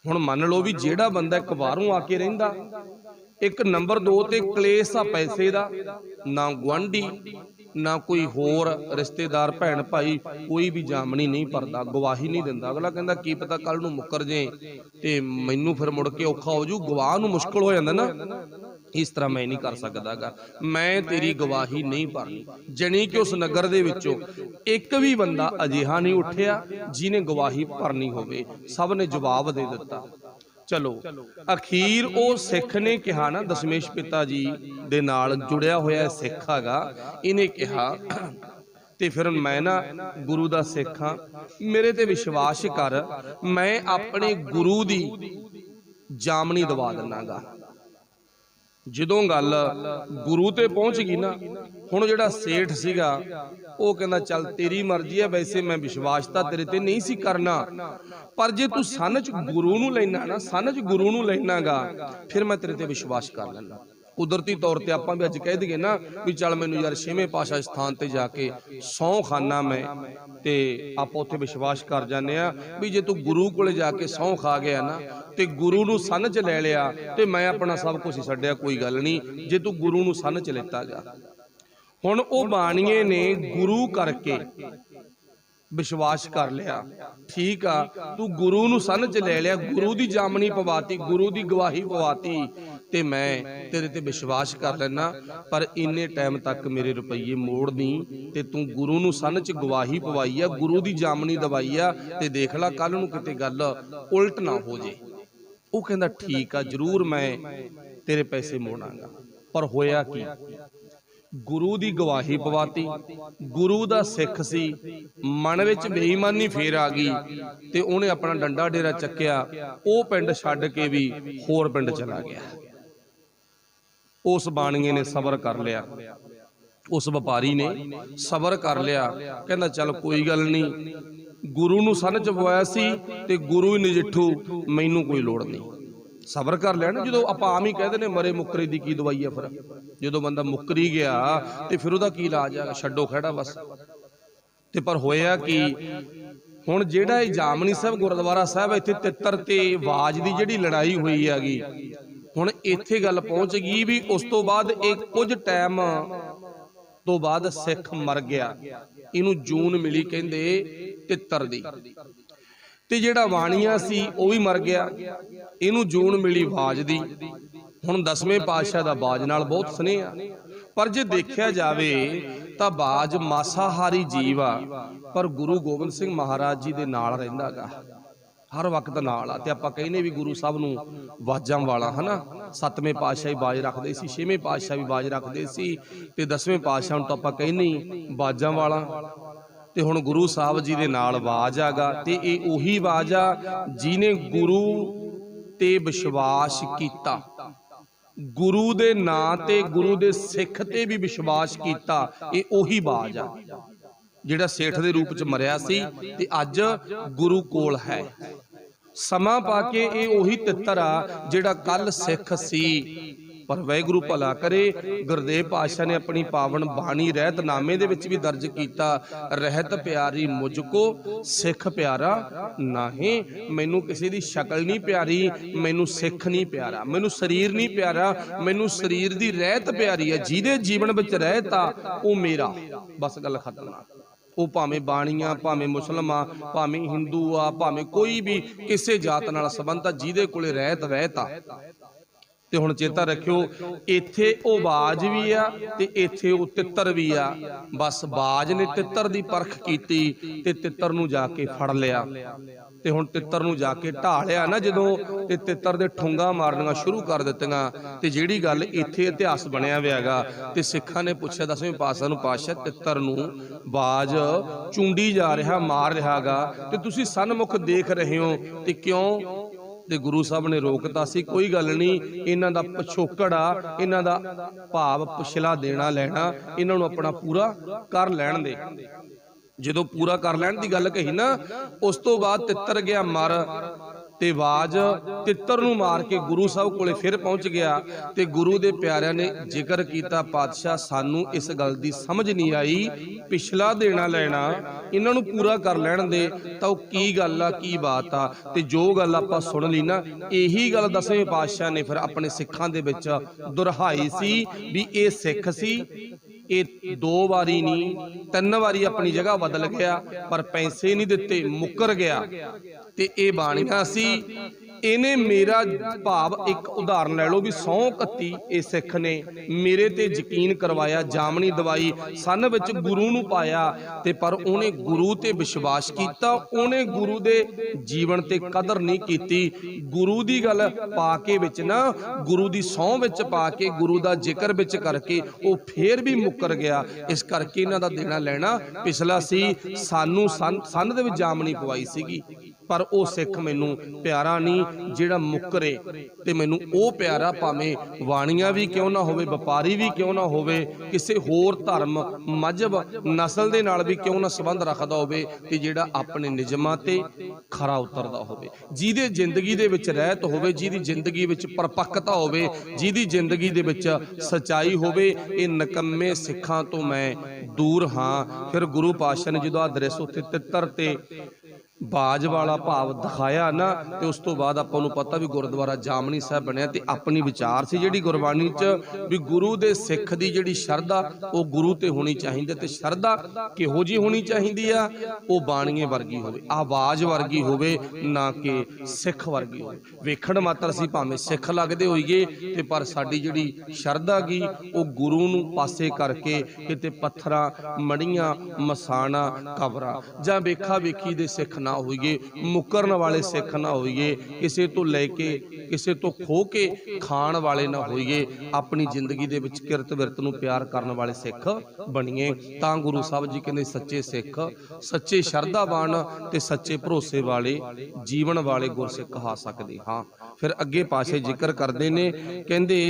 A: ਹੁਣ ਮੰਨ ਲਓ ਵੀ ਜਿਹੜਾ ਬੰਦਾ ਇੱਕ ਬਾਹਰੋਂ ਆ ਕੇ ਰਹਿੰਦਾ, ਇੱਕ ਨੰਬਰ 2 ਤੇ ਕਲੇਸ਼ ਆ ਪੈਸੇ ਦਾ, ਨਾ ਗੁਆਂਢੀ ਨਾ ਕੋਈ ਹੋਰ ਰਿਸ਼ਤੇਦਾਰ ਭੈਣ ਭਾਈ ਕੋਈ ਵੀ ਜਾਮਣੀ ਨਹੀਂ ਭਰਦਾ, ਗਵਾਹੀ ਨਹੀਂ ਦਿੰਦਾ। ਅਗਲਾ ਕਹਿੰਦਾ ਕੀ ਪਤਾ ਕੱਲ ਨੂੰ ਮੁੱਕਰ ਜੇ ਤੇ ਮੈਨੂੰ ਫਿਰ ਮੁੜ ਕੇ ਔਖਾ ਹੋ ਜੂ। ਗਵਾਹ ਨੂੰ ਮੁਸ਼ਕਲ ਹੋ ਜਾਂਦਾ ਨਾ, ਇਸ ਤਰ੍ਹਾਂ ਮੈਂ ਨਹੀਂ ਕਰ ਸਕਦਾਗਾ, ਮੈਂ ਤੇਰੀ ਗਵਾਹੀ ਨਹੀਂ ਭਰਨੀ। ਜਣੀ ਕਿ ਉਸ ਨਗਰ ਦੇ ਵਿੱਚੋਂ ਇੱਕ ਵੀ ਬੰਦਾ ਅਜਿਹਾ ਨਹੀਂ ਉੱਠਿਆ ਜਿਹਨੇ ਗਵਾਹੀ ਭਰਨੀ ਹੋਵੇ, ਸਭ ਨੇ ਜਵਾਬ ਦੇ ਦਿੱਤਾ। ਚਲੋ ਅਖੀਰ ਉਹ ਸਿੱਖ ਨੇ ਕਿਹਾ ਨਾ, ਦਸ਼ਮੇਸ਼ ਪਿਤਾ ਜੀ ਦੇ ਨਾਲ ਜੁੜਿਆ ਹੋਇਆ ਸਿੱਖ ਹੈਗਾ, ਇਹਨੇ ਕਿਹਾ ਤੇ ਫਿਰ ਮੈਂ ਨਾ ਗੁਰੂ ਦਾ ਸਿੱਖ ਹਾਂ, ਮੇਰੇ ਤੇ ਵਿਸ਼ਵਾਸ ਕਰ, ਮੈਂ ਆਪਣੇ ਗੁਰੂ ਦੀ ਜਾਮਣੀ ਦਵਾ ਦਿੰਨਾਗਾ। ਜਦੋਂ ਗੱਲ ਗੁਰੂ ਤੇ ਪਹੁੰਚ ਗਈ ਨਾ, ਹੁਣ ਜਿਹੜਾ ਸੇਠ ਸੀਗਾ ਉਹ ਕਹਿੰਦਾ ਚੱਲ ਤੇਰੀ ਮਰਜ਼ੀ ਹੈ, ਵੈਸੇ ਮੈਂ ਵਿਸ਼ਵਾਸ ਤਾਂ ਤੇਰੇ ਤੇ ਨਹੀਂ ਸੀ ਕਰਨਾ, ਪਰ ਜੇ ਤੂੰ ਸੰਨ 'ਚ ਗੁਰੂ ਨੂੰ ਲੈਣਾ ਨਾ, ਸੰਨ 'ਚ ਗੁਰੂ ਨੂੰ ਲੈਣਾਗਾ, ਫਿਰ ਮੈਂ ਤੇਰੇ ਤੇ ਵਿਸ਼ਵਾਸ ਕਰ ਲੈਣਾ। ਕੁਦਰਤੀ ਤੌਰ ਤੇ ਆਪਾਂ ਵੀ ਅੱਜ ਕਹਿ ਦਈਏ ਨਾ ਵੀ ਚੱਲ ਮੈਨੂੰ ਯਾਰ 6ਵੇਂ ਪਾਤਸ਼ਾਹ ਸਥਾਨ ਤੇ ਜਾ ਕੇ ਸਹੁੰ ਖਾਨਾ ਮੈਂ, ਤੇ ਆਪਾਂ ਉੱਥੇ ਵਿਸ਼ਵਾਸ ਕਰ ਜਾਂਦੇ ਆ ਵੀ ਜੇ ਤੂੰ ਗੁਰੂ ਕੋਲੇ ਜਾ ਕੇ ਸਹੁੰ ਖਾ ਗਿਆ ਨਾ ਤੇ ਗੁਰੂ ਨੂੰ ਸੰਨ 'ਚ ਲੈ ਲਿਆ ਤੇ ਮੈਂ ਆਪਣਾ ਸਭ ਕੁਝ ਹੀ ਛੱਡਿਆ, ਕੋਈ ਗੱਲ ਨਹੀਂ ਜੇ ਤੂੰ ਗੁਰੂ ਨੂੰ ਸੰਨ 'ਚ ਲੈਤਾ ਗਿਆ। ਹੁਣ ਉਹ ਬਾਣੀਏ ਨੇ ਗੁਰੂ ਕਰਕੇ ਵਿਸ਼ਵਾਸ ਕਰ ਲਿਆ, ਠੀਕ ਆ ਤੂੰ ਗੁਰੂ ਨੂੰ ਸੰਨ 'ਚ ਲੈ ਲਿਆ, ਗੁਰੂ ਦੀ ਜਾਮਣੀ ਪਵਾਤੀ, ਗੁਰੂ ਦੀ ਗਵਾਹੀ ਪਵਾਤੀ, ਤੇ ਮੈਂ ਤੇਰੇ ਤੇ ਵਿਸ਼ਵਾਸ ਕਰ ਲੈਣਾ, ਪਰ ਇੰਨੇ ਟਾਈਮ ਤੱਕ ਮੇਰੇ ਰੁਪਈਏ ਮੋੜ ਨਹੀਂ, ਤੇ ਤੂੰ ਗੁਰੂ ਨੂੰ ਸੰਨ 'ਚ ਗਵਾਹੀ ਪਵਾਈ ਆ, ਗੁਰੂ ਦੀ ਜਾਮਣੀ ਦਵਾਈ ਆ, ਤੇ ਦੇਖ ਲੈ ਕੱਲ ਨੂੰ ਕਿਤੇ ਗੱਲ ਉਲਟ ਨਾ ਹੋ ਜੇ। ਉਹ ਕਹਿੰਦਾ ਠੀਕ ਆ ਜ਼ਰੂਰ ਮੈਂ ਤੇਰੇ ਪੈਸੇ ਮੋੜਾਂਗਾ। ਪਰ ਹੋਇਆ ਕੀ? ਗੁਰੂ ਦੀ ਗਵਾਹੀ ਪਵਾਤੀ, ਗੁਰੂ ਦਾ ਸਿੱਖ ਸੀ, ਮਨ ਵਿੱਚ ਬੇਈਮਾਨੀ ਫੇਰ ਆ ਗਈ ਤੇ ਉਹਨੇ ਆਪਣਾ ਡੰਡਾ ਡੇਰਾ ਚੱਕਿਆ, ਉਹ ਪਿੰਡ ਛੱਡ ਕੇ ਵੀ ਹੋਰ ਪਿੰਡ ਚਲਾ ਗਿਆ। ਉਸ ਬਾਣੀਏ ਨੇ ਸਬਰ ਕਰ ਲਿਆ, ਉਸ ਵਪਾਰੀ ਨੇ ਸਬਰ ਕਰ ਲਿਆ, ਕਹਿੰਦਾ ਚੱਲ ਕੋਈ ਗੱਲ ਨਹੀਂ, ਗੁਰੂ ਨੂੰ ਸੰਨ 'ਚ ਪਵਾਇਆ ਸੀ ਤੇ ਗੁਰੂ ਹੀ ਨਜਿੱਠੂ, ਮੈਨੂੰ ਕੋਈ ਲੋੜ ਨਹੀਂ। ਸਬਰ ਕਰ ਲਿਆ ਨਾ। ਜਦੋਂ ਆਪਾਂ ਆਮ ਹੀ ਕਹਿੰਦੇ ਨੇ ਮਰੇ ਮੁੱਕਰੇ ਦੀ ਕੀ ਦਵਾਈ ਆ, ਫਿਰ ਜਦੋਂ ਬੰਦਾ ਮੁੱਕਰੀ ਗਿਆ ਤੇ ਫਿਰ ਉਹਦਾ ਕੀ ਇਲਾਜ ਆ? ਛੱਡੋ ਖੜਾ ਬਸ। ਤੇ ਪਰ ਹੋਇਆ ਕੀ, ਹੁਣ ਜਿਹੜਾ ਇਹ ਜਾਮਣੀ ਸਾਹਿਬ ਗੁਰਦੁਆਰਾ ਸਾਹਿਬ ਇੱਥੇ ਤਿੱਤਰ ਤੇ ਆਵਾਜ਼ ਦੀ ਜਿਹੜੀ ਲੜਾਈ ਹੋਈ ਹੈਗੀ, ਹੁਣ ਇੱਥੇ ਗੱਲ ਪਹੁੰਚ ਗਈ ਵੀ ਉਸ ਤੋਂ ਬਾਅਦ ਇਹ ਕੁਝ ਟਾਈਮ ਤੋਂ ਬਾਅਦ ਸਿੱਖ ਮਰ ਗਿਆ, ਇਹਨੂੰ ਜੂਨ ਮਿਲੀ ਕਹਿੰਦੇ ਤਿੱਤਰ ਦੀ, ਤੇ ਜਿਹੜਾ ਬਾਣੀਆ ਸੀ ਉਹ ਵੀ ਮਰ ਗਿਆ, ਇਹਨੂੰ ਜੂਨ ਮਿਲੀ ਬਾਜ ਦੀ। ਹੁਣ 10ਵੇਂ ਪਾਤਸ਼ਾਹ ਦਾ ਬਾਜ ਨਾਲ ਬਹੁਤ ਸਨੇਹ ਆ, ਪਰ ਜੇ ਦੇਖਿਆ ਜਾਵੇ ਤਾਂ ਬਾਜ ਮਾਸਾਹਾਰੀ ਜੀਵ ਆ, ਪਰ ਗੁਰੂ ਗੋਬਿੰਦ ਸਿੰਘ ਮਹਾਰਾਜ ਜੀ ਦੇ ਨਾਲ ਰਹਿੰਦਾਗਾ, ਹਰ ਵਕਤ ਨਾਲ ਆ। ਤੇ ਆਪਾਂ ਕਹਿੰਦੇ ਵੀ ਗੁਰੂ ਸਾਹਿਬ ਨੂੰ ਬਾਜਾਂ ਵਾਲਾ ਹਨਾ, 7ਵੇਂ ਪਾਤਸ਼ਾਹ ਵੀ ਬਾਜ ਰੱਖਦੇ ਸੀ, 6ਵੇਂ ਪਾਤਸ਼ਾਹ ਵੀ ਬਾਜ ਰੱਖਦੇ ਸੀ, ਤੇ 10ਵੇਂ ਪਾਤਸ਼ਾਹ ਨੂੰ ਤਾਂ ਆਪਾਂ ਕਹਿੰਦੇ ਬਾਜਾਂ ਵਾਲਾ। ਤੇ ਹੁਣ ਗੁਰੂ ਸਾਹਿਬ ਜੀ ਦੇ ਨਾਲ ਆਵਾਜ਼ ਆਗਾ, ਤੇ ਇਹ ਉਹੀ ਆਵਾਜ਼ ਆ ਜਿਹਨੇ ਗੁਰੂ ਤੇ ਵਿਸ਼ਵਾਸ ਕੀਤਾ, ਗੁਰੂ ਦੇ ਨਾਂ ਤੇ ਗੁਰੂ ਦੇ ਸਿੱਖ ਤੇ ਵੀ ਵਿਸ਼ਵਾਸ ਕੀਤਾ। ਇਹ ਉਹੀ ਆਵਾਜ਼ ਆ ਜਿਹੜਾ ਸੇਠ ਦੇ ਰੂਪ ਚ ਮਰਿਆ ਸੀ ਤੇ ਅੱਜ ਗੁਰੂ ਕੋਲ ਹੈ। ਸਮਾਂ ਪਾ ਕੇ ਇਹ ਉਹੀ ਤਿੱਤਰ ਆ ਜਿਹੜਾ ਕੱਲ ਸਿੱਖ ਸੀ पर वाहिगुरू भला करे। गुरदेव पातशाह ने अपनी पावन बाणी रहतनामे दे विच भी दर्ज कीता, रहत प्यारी मुझको सिख प्यारा नाही। मैनू किसी दी शक्ल नहीं प्यारी, मैनू सिख नहीं प्यारा, मैनू शरीर नहीं प्यारा, मैनू शरीर दी रहत प्यारी है। जिहदे जीवन विच रहत आ वो मेरा, बस गल खत्म। वो भावें बाणीआ, भावें मुसलम आ, भावें हिंदू आ, भावें कोई भी किसी जात नाल संबंध आ, जिहदे कोले रहत आ। ते हुण चेता रखियो, इत्थे ओ बाज भी आ ते इत्थे ओ तित्तर भी आ। बस बाज ने तित्तर दी परख कीती ते तित्तर नूं जाके फड़ लिया, ते हुण तित्तर नूं जाके ढालिया ना जदों, ते तित्तर दे ठुंगा मारनियां शुरू कर दित्तियां। ते जिहड़ी गल इत्थे इतिहास बनिया होया गा, ते सिखां ने पुछया 10वें पातशाह नूं, पातशाह तित्तर नूं बाज चूंडी जा रहा, मार रहा गा, ते तुसीं सन्मुख देख रहे हो, ते क्यों? ते गुरु साहब ने रोकता सी, कोई गल नहीं, इन्हां दा पिछोकड़ आ, इन्हां दा भाव पिछला देना लैना इन्हां नूं अपना पूरा कर लैण दे। जदों पूरा कर लैण दी गल कही ना, उस तो बाद तित्तर गया मर, ते बाज तित्तर नूं मार के गुरु साहब कोले फिर पहुंच गया। ते गुरु दे प्यारिਆਂ ने जिक्र कीता, पातशाह सानू इस गल दी समझ नहीं आई, पिछला देना लैना इन्हां नूं पूरा कर लैण दे, तां ओह की गल आ, की बात आ। ते जो गल आपां सुन ली ना, यही गल 10वें पातशाह ने फिर अपने सिखां दे विच दुहराई सी भी ये सिख सी, ये 2 वारी नहीं 3 वारी अपनी जगह बदल गया, पर पैसे नहीं दिते, मुकर गया। ते ये बाणियां सी, इन्हें मेरा भाव एक उदाहरण लै लो भी 131 ये सिख ने मेरे ते यकीन करवाया, जामनी दवाई सन विच गुरु नूं पाया, ते पर उन्हें गुरु ते विश्वास किया, उन्हें गुरु दे जीवन ते कदर नहीं कीती। गुरु दी गल पा के विच ना, गुरु दी सौं विच पा के, गुरु दा जिक्र विच करके वो फिर भी मुकर गया। इस करके इन्हां दा देना लैना पिछला सी। सानू सन दे विच जामनी पवाई सीगी, पर वो सिख मैनू प्यारा नहीं जिहड़ा मुकरे, ते मैनू वो प्यारा, भावें वाणिया भी क्यों ना होवे, व्यापारी भी क्यों ना होवे, किसी होर धर्म मजहब नस्ल दे नाल भी क्यों ना संबंध रखदा होवे, ते जिहड़ा अपने निजमां ते खरा उतरदा होवे, जिहदी जिंदगी दे विच रहत होवे, जिहदी जिंदगी विच परपक्कता होवे, जिहदी जिंदगी दे विच सच्चाई होवे। ये नकम्मे सिखां तो मैं दूर हाँ। फिर गुरु पातशाह ने जदों दृश उत्ते तित्तर ते बाज वाला भाव दिखाया ना, तो उस तो बाद आपां नूं पता भी गुरुद्वारा जामनी साहब बनिया। ते अपनी विचार सी जिहड़ी गुरबाणी च भी गुरु दे सिख दी जिहड़ी शरधा वो गुरु ते होनी चाहिदी, ते शरधा किहो जी होनी चाहिदी आ, वो बाणीए वर्गी होवे, आवाज़ वर्गी होवे, ना कि सिख वर्गी होवे। वेखण मात्र सी भावें सिख लगदे होईए, ते पर साडी जिहड़ी शरधा गी वो गुरु नूं पासे करके किते पत्थरां मड़ियां मसाणा कबरां जां वेखा वेखी दे सिख ना होइए, मुकरन वाले सिख ना होइए, किसी तो लैके किसी तो खो के खाण वाले ना होइए, अपनी जिंदगी दे विच किरत विरत नूं प्यार करन वाले सिख बणीए। तां गुरु साहब जी कहंदे सच्चे सिख, सच्चे शरधावान ते सच्चे भरोसे वाले जीवन वाले गुरसिख कहा सकदे हाँ। फिर अगे पासे जिक्र करते ने, कहंदे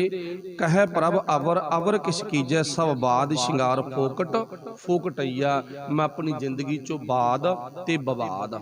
A: कह प्रभ अवर अवर किश कीजै, सब बाद शिंगार फोकट फोकटैया। मैं अपनी जिंदगी चो बाद ते बवाद,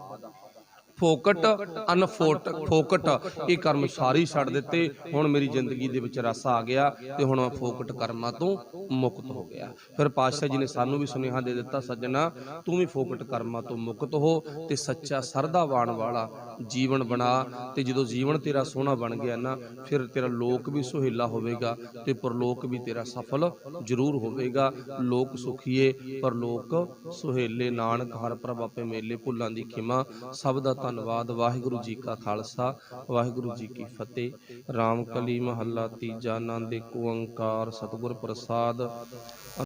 A: फोकट अनफोट फोकट ये कर्म सारे छड्ड दिते। हुण मेरी जिंदगी दे विच रस आ गया, ते हुण मैं फोकट कर्मां तो मुक्त हो गया। फिर पातशाह जी ने सानू भी सुनेहा दे दिता, सज्जना तू भी फोकट कर्मां तो मुक्त हो, ते सच्चा सरधावान वाला जीवन बना। ते जदों जीवन तेरा सोहना बन गया ना, फिर तेरा लोक भी सुहेला होवेगा, ते परलोक भी तेरा सफल जरूर होवेगा। लोक सुखीए परलोक सुहेले, नानक हर प्रभ आपे मेले। भुलां दी खिमा, सब दा धन्नवाद। वाहिगुरू जी का खालसा, वाहिगुरू जी की फतेह। राम कली महला तीजा, आनंद एको ओंकार, सतगुर प्रसाद।